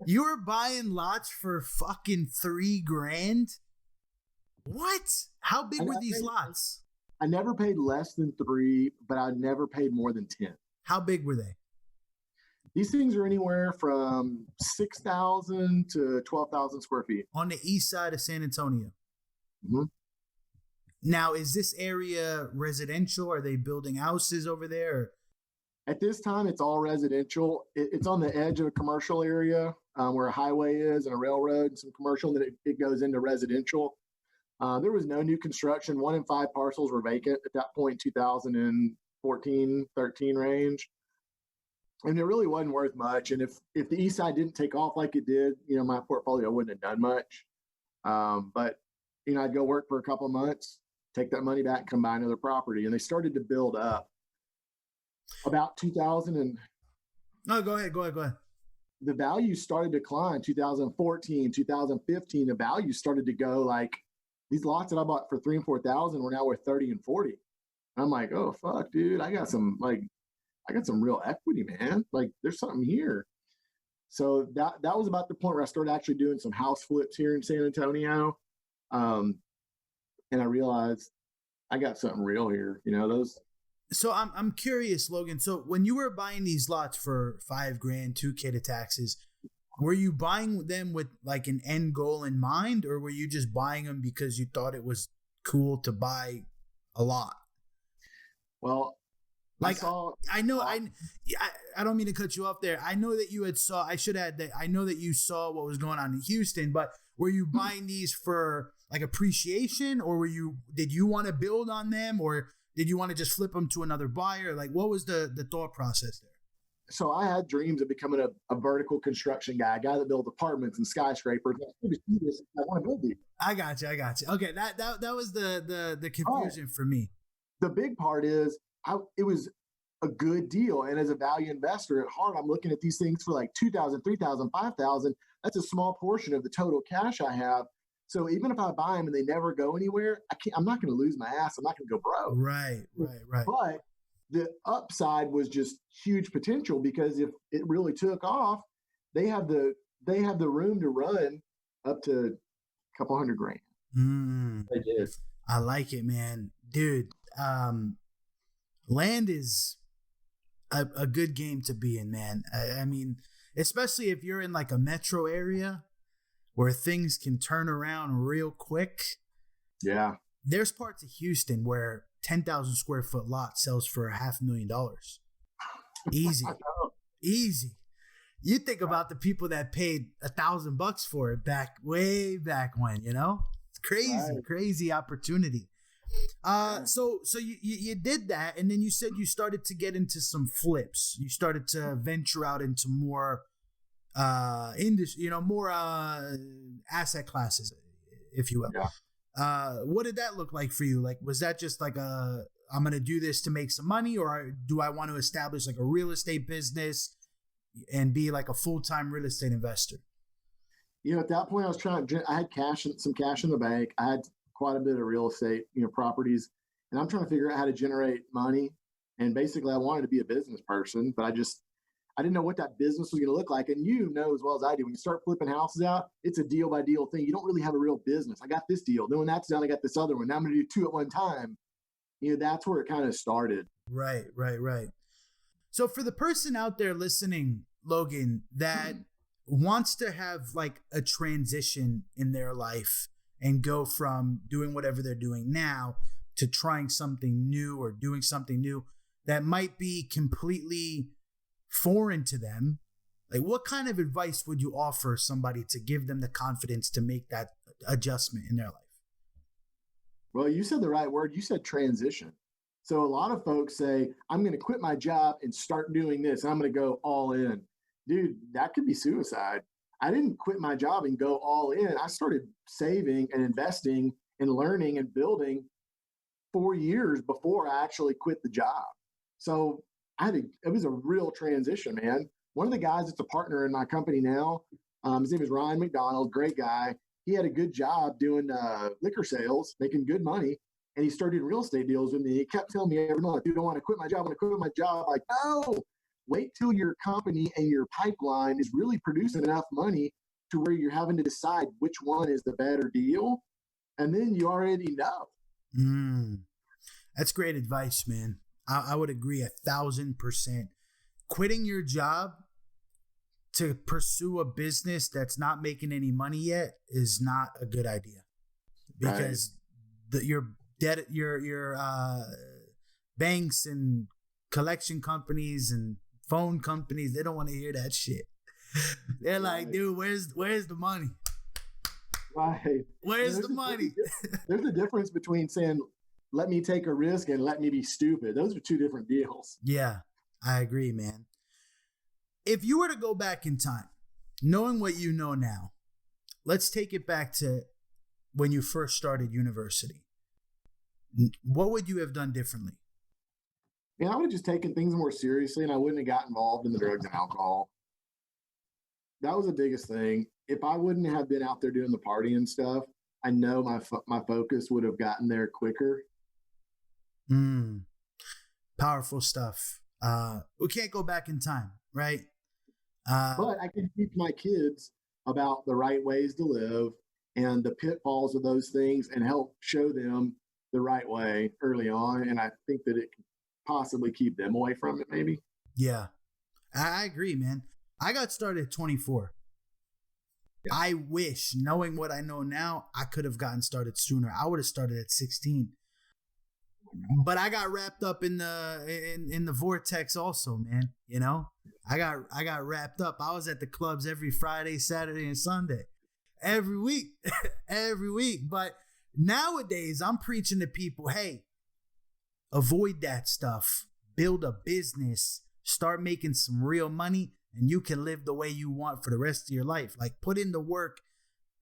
You were buying lots for fucking $3,000? What? How big were these lots? I never paid less than 3, but I never paid more than 10. How big were they? These things are anywhere from 6,000 to 12,000 square feet. On the east side of San Antonio. Mm-hmm. Now, is this area residential? Are they building houses over there? At this time, it's all residential. It's on the edge of a commercial area where a highway is and a railroad and some commercial, and then it goes into residential. There was no new construction. 1 in 5 parcels were vacant at that point, 2014, 13 range. And it really wasn't worth much. And if the east side didn't take off like it did, my portfolio wouldn't have done much. But, I'd go work for a couple of months, take that money back, and come buy another property. And they started to build up. About 2000 and... No, go ahead. The value started to decline 2014, 2015. The value started to go like... These lots that I bought for 3,000 and 4,000 were now worth 30 and 40. And I'm like, oh fuck, dude, I got some real equity, man. Like, there's something here. So that was about the point where I started actually doing some house flips here in San Antonio, and I realized I got something real here. Those. So I'm curious, Logan. So when you were buying these lots for $5,000, $2,000 to taxes, were you buying them with like an end goal in mind, or were you just buying them because you thought it was cool to buy a lot? Well, I don't mean to cut you off there. I know that you I know that you saw what was going on in Houston, but were you buying these for like appreciation, or did you want to build on them, or did you want to just flip them to another buyer? Like, what was the thought process there? so I had dreams of becoming a vertical construction guy, a guy that built apartments and skyscrapers. I want to build these. I got you. Okay, that was the confusion for me. The big part is it was a good deal. And as a value investor at heart, I'm looking at these things for like 2,000, 3,000, 5,000. That's a small portion of the total cash I have. So even if I buy them and they never go anywhere, I'm not going to lose my ass. I'm not going to go broke. Right. But the upside was just huge potential, because if it really took off, they have the room to run up to a couple $100,000. They did. I like it, man. Dude, land is a good game to be in, man. I mean, especially if you're in like a metro area where things can turn around real quick. Yeah. There's parts of Houston where 10,000 square foot lot sells for $500,000. Easy. Easy. You think about the people that paid $1,000 for it way back when, you know? It's crazy, right. Crazy opportunity. So you did that, and then you said you started to get into some flips. You started to venture out into more industry, more asset classes, if you will. Yeah. What did that look like for you? Like, was that just like I'm going to do this to make some money, or do I want to establish like a real estate business and be like a full-time real estate investor? At that point I had some cash in the bank. I had quite a bit of real estate, properties, and I'm trying to figure out how to generate money. And basically I wanted to be a business person, but I didn't know what that business was going to look like. And you know as well as I do, when you start flipping houses out, it's a deal by deal thing. You don't really have a real business. I got this deal. Then when that's done, I got this other one. Now I'm going to do two at one time. That's where it kind of started. Right. So for the person out there listening, Logan, that wants to have like a transition in their life and go from doing whatever they're doing now to trying something new or doing something new that might be completely foreign to them, like what kind of advice would you offer somebody to give them the confidence to make that adjustment in their life? Well, you said the right word. You said transition. So a lot of folks say, I'm going to quit my job and start doing this. I'm going to go all in. Dude, that could be suicide. I didn't quit my job and go all in. I started saving and investing and learning and building 4 years before I actually quit the job. So it was a real transition, man. One of the guys that's a partner in my company now, his name is Ryan McDonald, great guy. He had a good job doing liquor sales, making good money. And he started real estate deals with me. He kept telling me every month, dude, I want to quit my job. I want to quit my job. Like, no, wait till your company and your pipeline is really producing enough money to where you're having to decide which one is the better deal. And then you already know. That's great advice, man. I would agree 1,000%. Quitting your job to pursue a business that's not making any money yet is not a good idea, because your banks and collection companies and phone companies, they don't want to hear that shit. They're like, dude, where's the money? Right. Where's the money? There's a difference between saying, let me take a risk and let me be stupid. Those are two different deals. Yeah, I agree, man. If you were to go back in time, knowing what you know now, let's take it back to when you first started university. What would you have done differently? I would have just taken things more seriously, and I wouldn't have got involved in the drugs and alcohol. That was the biggest thing. If I wouldn't have been out there doing the party and stuff, I know my focus would have gotten there quicker. Powerful stuff. We can't go back in time, right? But I can teach my kids about the right ways to live and the pitfalls of those things and help show them the right way early on. And I think that it can possibly keep them away from it, maybe. Yeah, I agree, man. I got started at 24. Yeah. I wish, knowing what I know now, I could have gotten started sooner. I would have started at 16. But I got wrapped up in the vortex also, man. I got wrapped up. I was at the clubs every Friday, Saturday, and Sunday. Every week. But nowadays, I'm preaching to people, hey, avoid that stuff. Build a business. start making some real money, and you can live the way you want for the rest of your life. Like, put in the work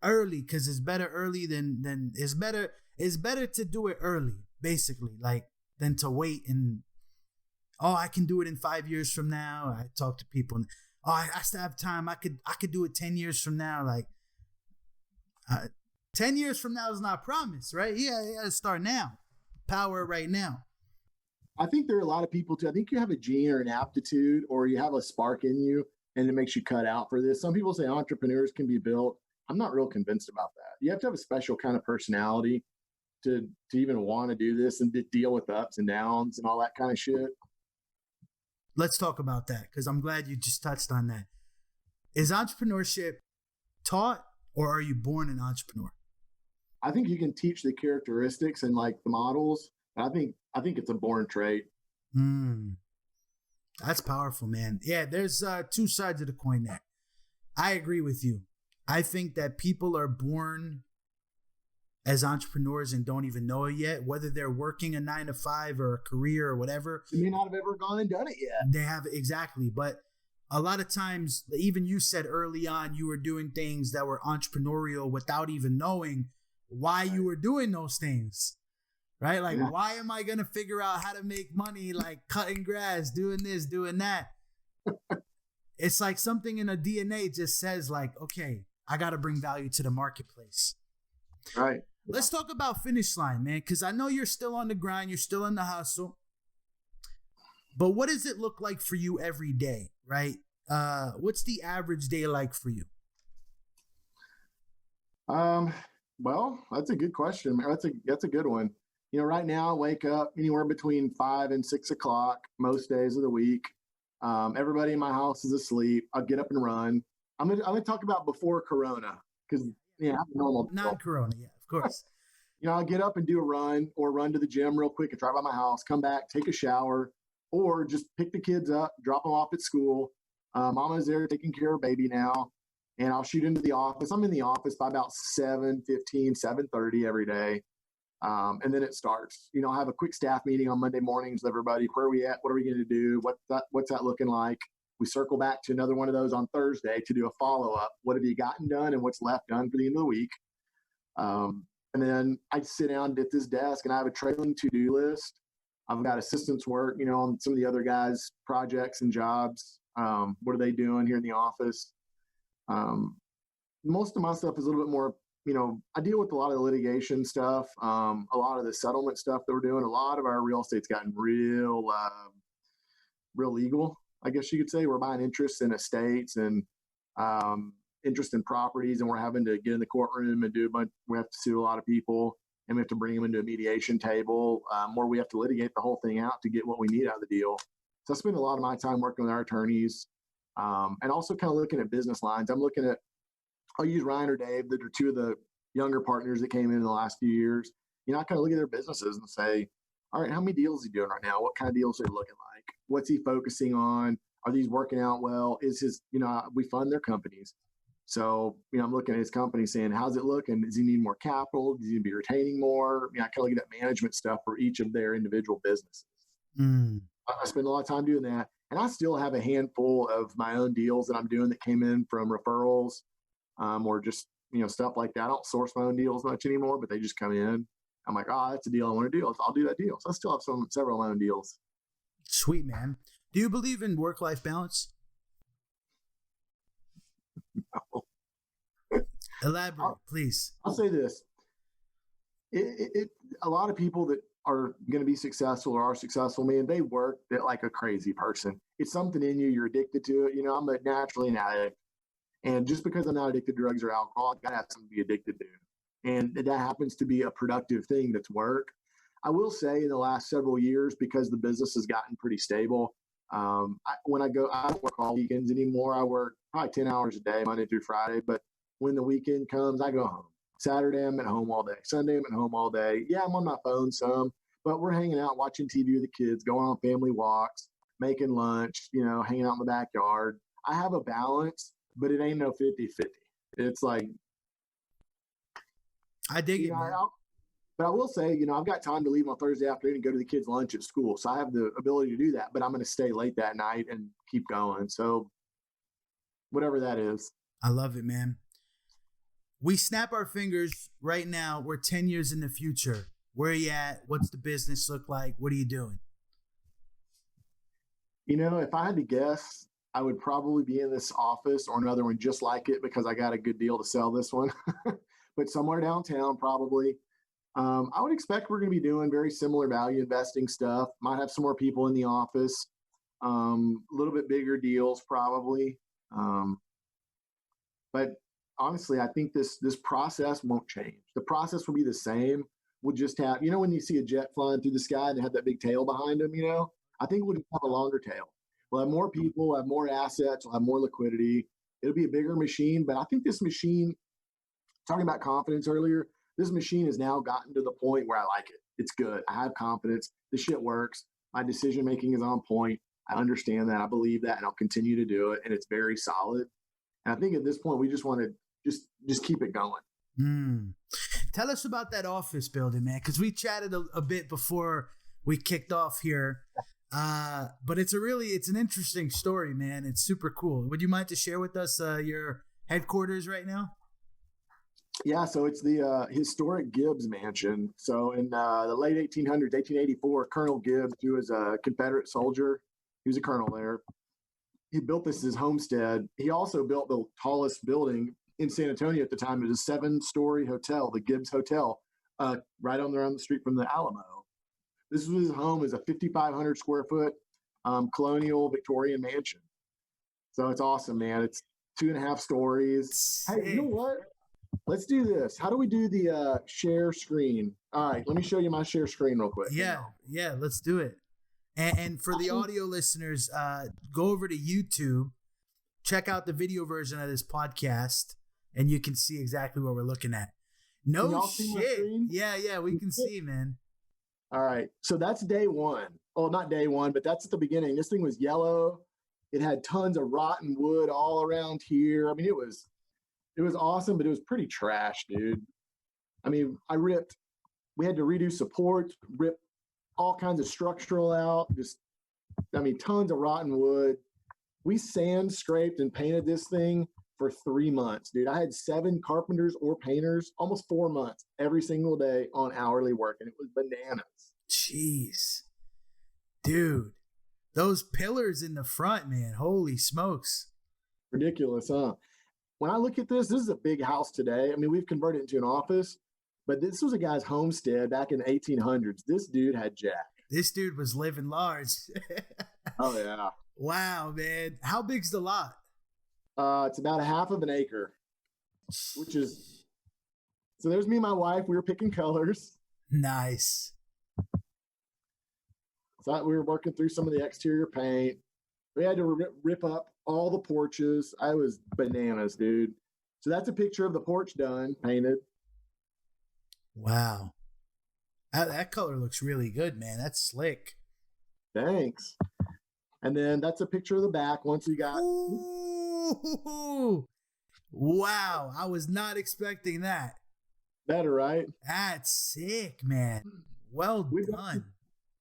early, because it's better early than it's better to do it early, basically, like, than to wait and, oh, I can do it in 5 years from now. I talk to people and, oh, I still have time. I could do it 10 years from now. Like, 10 years from now is not promise, right? Yeah, you gotta start now. Power right now. I think there are a lot of people too. I think you have a gene or an aptitude, or you have a spark in you, and it makes you cut out for this. Some people say entrepreneurs can be built. I'm not real convinced about that. You have to have a special kind of personality to even want to do this and to deal with the ups and downs and all that kind of shit. Let's talk about that, because I'm glad you just touched on that. Is entrepreneurship taught, or are you born an entrepreneur? I think you can teach the characteristics and like the models. I think it's a born trait. That's powerful, man. Yeah, there's two sides of the coin there. I agree with you. I think that people are born as entrepreneurs and don't even know it yet, whether they're working a 9 to 5 or a career or whatever. They may not have ever gone and done it yet. They have, exactly. But a lot of times, even you said early on, you were doing things that were entrepreneurial without even knowing why you were doing those things, right? Like, why am I going to figure out how to make money, like cutting grass, doing this, doing that? It's like something in a DNA just says, like, okay, I got to bring value to the marketplace. Right. Let's talk about finish line, man, because I know you're still on the grind. You're still in the hustle. But what does it look like for you every day, right? What's the average day like for you? Well, that's a good question. That's a good one. You know, right now I wake up anywhere between 5 and 6 o'clock most days of the week. Everybody in my house is asleep. I'll get up and run. I'm gonna talk about before Corona, because normal non-Corona, yeah, of course. I'll get up and do a run or run to the gym real quick. It's right by my house. Come back, take a shower, or just pick the kids up, drop them off at school. Mama's there taking care of baby now, and I'll shoot into the office. I'm in the office by about 7:15, 7:30 every day. And then it starts. I have a quick staff meeting on Monday mornings with everybody. Where are we at? What are we going to do? What's that looking like? We circle back to another one of those on Thursday to do a follow-up. What have you gotten done and what's left done for the end of the week? And then I sit down at this desk and I have a trailing to-do list. I've got assistants work, on some of the other guys' projects and jobs. What are they doing here in the office? Most of my stuff is a little bit more, I deal with a lot of the litigation stuff, a lot of the settlement stuff that we're doing. A lot of our real estate's gotten real legal, I guess you could say. We're buying interest in estates and interest in properties, and we're having to get in the courtroom and we have to sue a lot of people, and we have to bring them into a mediation table where we have to litigate the whole thing out to get what we need out of the deal. So I spend a lot of my time working with our attorneys, and also kind of looking at business lines. I'll use Ryan or Dave, that are two of the younger partners that came in the last few years. I kind of look at their businesses and say, all right, how many deals is he doing right now? What kind of deals are they looking like? What's he focusing on? Are these working out well? We fund their companies. So, I'm looking at his company saying, how's it looking? Does he need more capital? Does he be retaining more? I kind of look at that management stuff for each of their individual businesses. I spend a lot of time doing that. And I still have a handful of my own deals that I'm doing that came in from referrals, or just, stuff like that. I don't source my own deals much anymore, but they just come in. I'm like, oh, that's a deal I want to do. I'll do that deal. So I still have several of my own deals. Sweet, man. Do you believe in work-life balance? No. Elaborate, please. I'll say this. A lot of people that are going to be successful or are successful, man, they work like a crazy person. It's something in you. You're addicted to it. I'm naturally an addict. And just because I'm not addicted to drugs or alcohol, I got to have something to be addicted to. And that happens to be a productive thing that's work. I will say in the last several years, because the business has gotten pretty stable, I don't work all weekends anymore. I work probably 10 hours a day, Monday through Friday. But when the weekend comes, I go home. Saturday, I'm at home all day. Sunday, I'm at home all day. Yeah, I'm on my phone some, but we're hanging out, watching TV with the kids, going on family walks, making lunch, hanging out in the backyard. I have a balance, but it ain't no 50-50. It's like, I dig it, man. But I will say, I've got time to leave on Thursday afternoon and go to the kids' lunch at school. So I have the ability to do that, but I'm going to stay late that night and keep going. So whatever that is. I love it, man. We snap our fingers right now. We're 10 years in the future. Where are you at? What's the business look like? What are you doing? If I had to guess, I would probably be in this office or another one just like it because I got a good deal to sell this one, but somewhere downtown probably. I would expect we're going to be doing very similar value investing stuff. Might have some more people in the office, a little bit bigger deals probably. But honestly, I think this process won't change. The process will be the same. We'll just have, when you see a jet flying through the sky and they have that big tail behind them, I think we'll just have a longer tail. We'll have more people, we'll have more assets, we'll have more liquidity. It'll be a bigger machine, but I think this machine, talking about confidence earlier, this machine has now gotten to the point where I like it. It's good. I have confidence. This shit works. My decision making is on point. I understand that. I believe that, and I'll continue to do it. And it's very solid. And I think at this point, we just want to just keep it going. Tell us about that office building, man, because we chatted a bit before we kicked off here. But it's an interesting story, man. It's super cool. Would you mind to share with us your headquarters right now? Yeah, so it's the historic Gibbs Mansion. So in the late 1800s, 1884, Colonel Gibbs, who was a Confederate soldier, he was a colonel there. He built this as his homestead. He also built the tallest building in San Antonio at the time. It was a 7-story hotel, the Gibbs Hotel, right on the street from the Alamo. This was his home, is a 5,500 square foot colonial Victorian mansion. So it's awesome, man. It's 2.5 stories. Hey, you know what? Let's do this. How do we do the share screen? All right, let me show you my share screen real quick. Yeah, let's do it. And for the audio listeners, go over to YouTube, check out the video version of this podcast, and you can see exactly what we're looking at. No shit. Yeah, we can see, man. All right, so that's day one. Oh, not day one, but that's at the beginning. This thing was yellow. It had tons of rotten wood all around here. I mean, it was awesome, but it was pretty trash, dude. I mean, we had to redo supports, rip all kinds of structural out, tons of rotten wood. We sand scraped and painted this thing for 3 months, dude. I had 7 carpenters or painters, almost 4 months, every single day on hourly work, and it was bananas. Jeez. Dude, those pillars in the front, man, holy smokes. Ridiculous, huh? When I look at this is a big house today. I mean, we've converted it into an office, but this was a guy's homestead back in the 1800s. This dude had jack. This dude was living large. Oh, yeah. Wow, man. How big's the lot? It's about 1/2 an acre, which is, so there's me and my wife. We were picking colors. Nice. So we were working through some of the exterior paint. We had to rip up all the porches. I was bananas, dude. So that's a picture of the porch done, painted. Wow. That color looks really good, man. That's slick. Thanks. And then that's a picture of the back once we got. Ooh. Wow. I was not expecting that. Better, right? That's sick, man. Well done.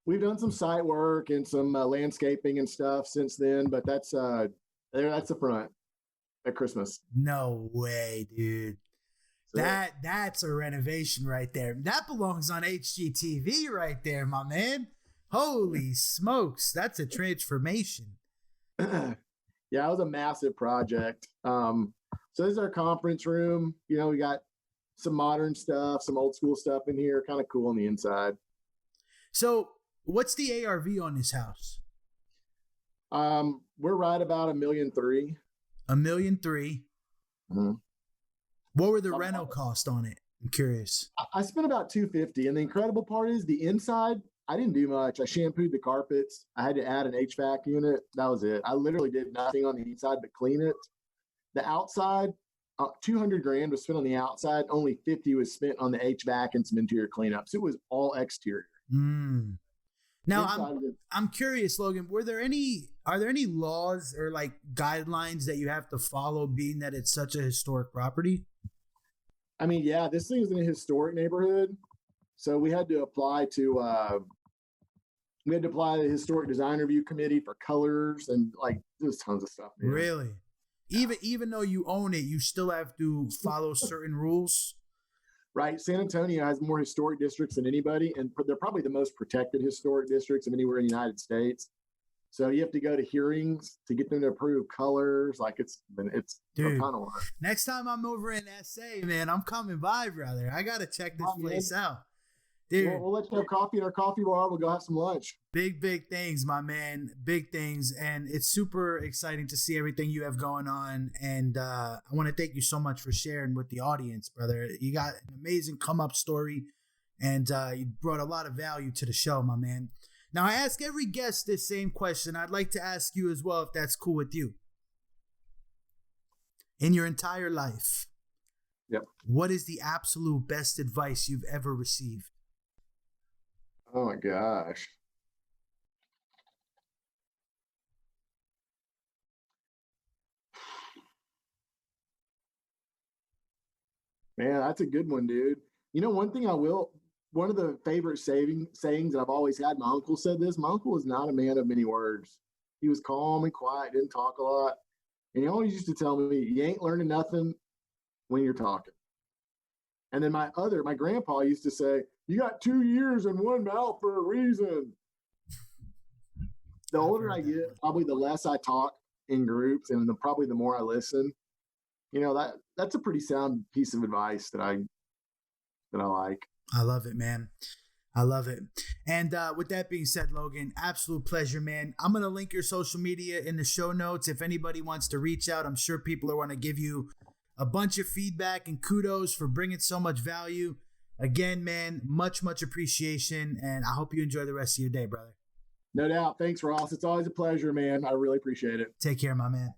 We've done some site work and some landscaping and stuff since then, but that's the front at Christmas. No way, dude. So, that's a renovation right there. That belongs on HGTV right there, my man. Holy smokes, that's a transformation. Yeah, it was a massive project. So this is our conference room. We got some modern stuff, some old school stuff in here, kind of cool on the inside. So what's the ARV on this house? We're right about $1.3 million. $1.3 million. Mm-hmm. What were the rental costs on it? I'm curious. I spent about $250, and the incredible part is the inside. I didn't do much. I shampooed the carpets. I had to add an HVAC unit. That was it. I literally did nothing on the inside but clean it. The outside, $200,000 was spent on the outside. Only $50,000 was spent on the HVAC and some interior cleanups. It was all exterior. Now I'm curious, Logan. Are there any laws or like guidelines that you have to follow, being that it's such a historic property? I mean, yeah, this thing is in a historic neighborhood. So we had to apply to the historic design review committee for colors and like there's tons of stuff. Man. Really? Even though you own it, you still have to follow certain rules. Right. San Antonio has more historic districts than anybody, and they're probably the most protected historic districts of anywhere in the United States. So you have to go to hearings to get them to approve colors. Like it's Dude, a ton of work. Next time I'm over in SA, man, I'm coming by, brother. I gotta check this place out. Dude, we'll let you have coffee in our coffee bar. We'll go have some lunch. Big things, my man. Big things. And it's super exciting to see everything you have going on. And I want to thank you so much for sharing with the audience, brother. You got an amazing come up story and you brought a lot of value to the show, my man. Now, I ask every guest this same question. I'd like to ask you as well, if that's cool with you. In your entire life, yep, what is the absolute best advice you've ever received? Oh my gosh. Man, that's a good one, dude. You know, one of the favorite sayings that I've always had, my uncle said this. My uncle was not a man of many words. He was calm and quiet, didn't talk a lot. And he always used to tell me, you ain't learning nothing when you're talking. And then my grandpa used to say, you got 2 years in one mouth for a reason. The older I get, probably the less I talk in groups and probably the more I listen. You know, that's a pretty sound piece of advice that I like. I love it, man. I love it. And with that being said, Logan, absolute pleasure, man. I'm going to link your social media in the show notes. If anybody wants to reach out, I'm sure people are going to give you a bunch of feedback and kudos for bringing so much value. Again, man, much appreciation. And I hope you enjoy the rest of your day, brother. No doubt. Thanks, Ross. It's always a pleasure, man. I really appreciate it. Take care, my man.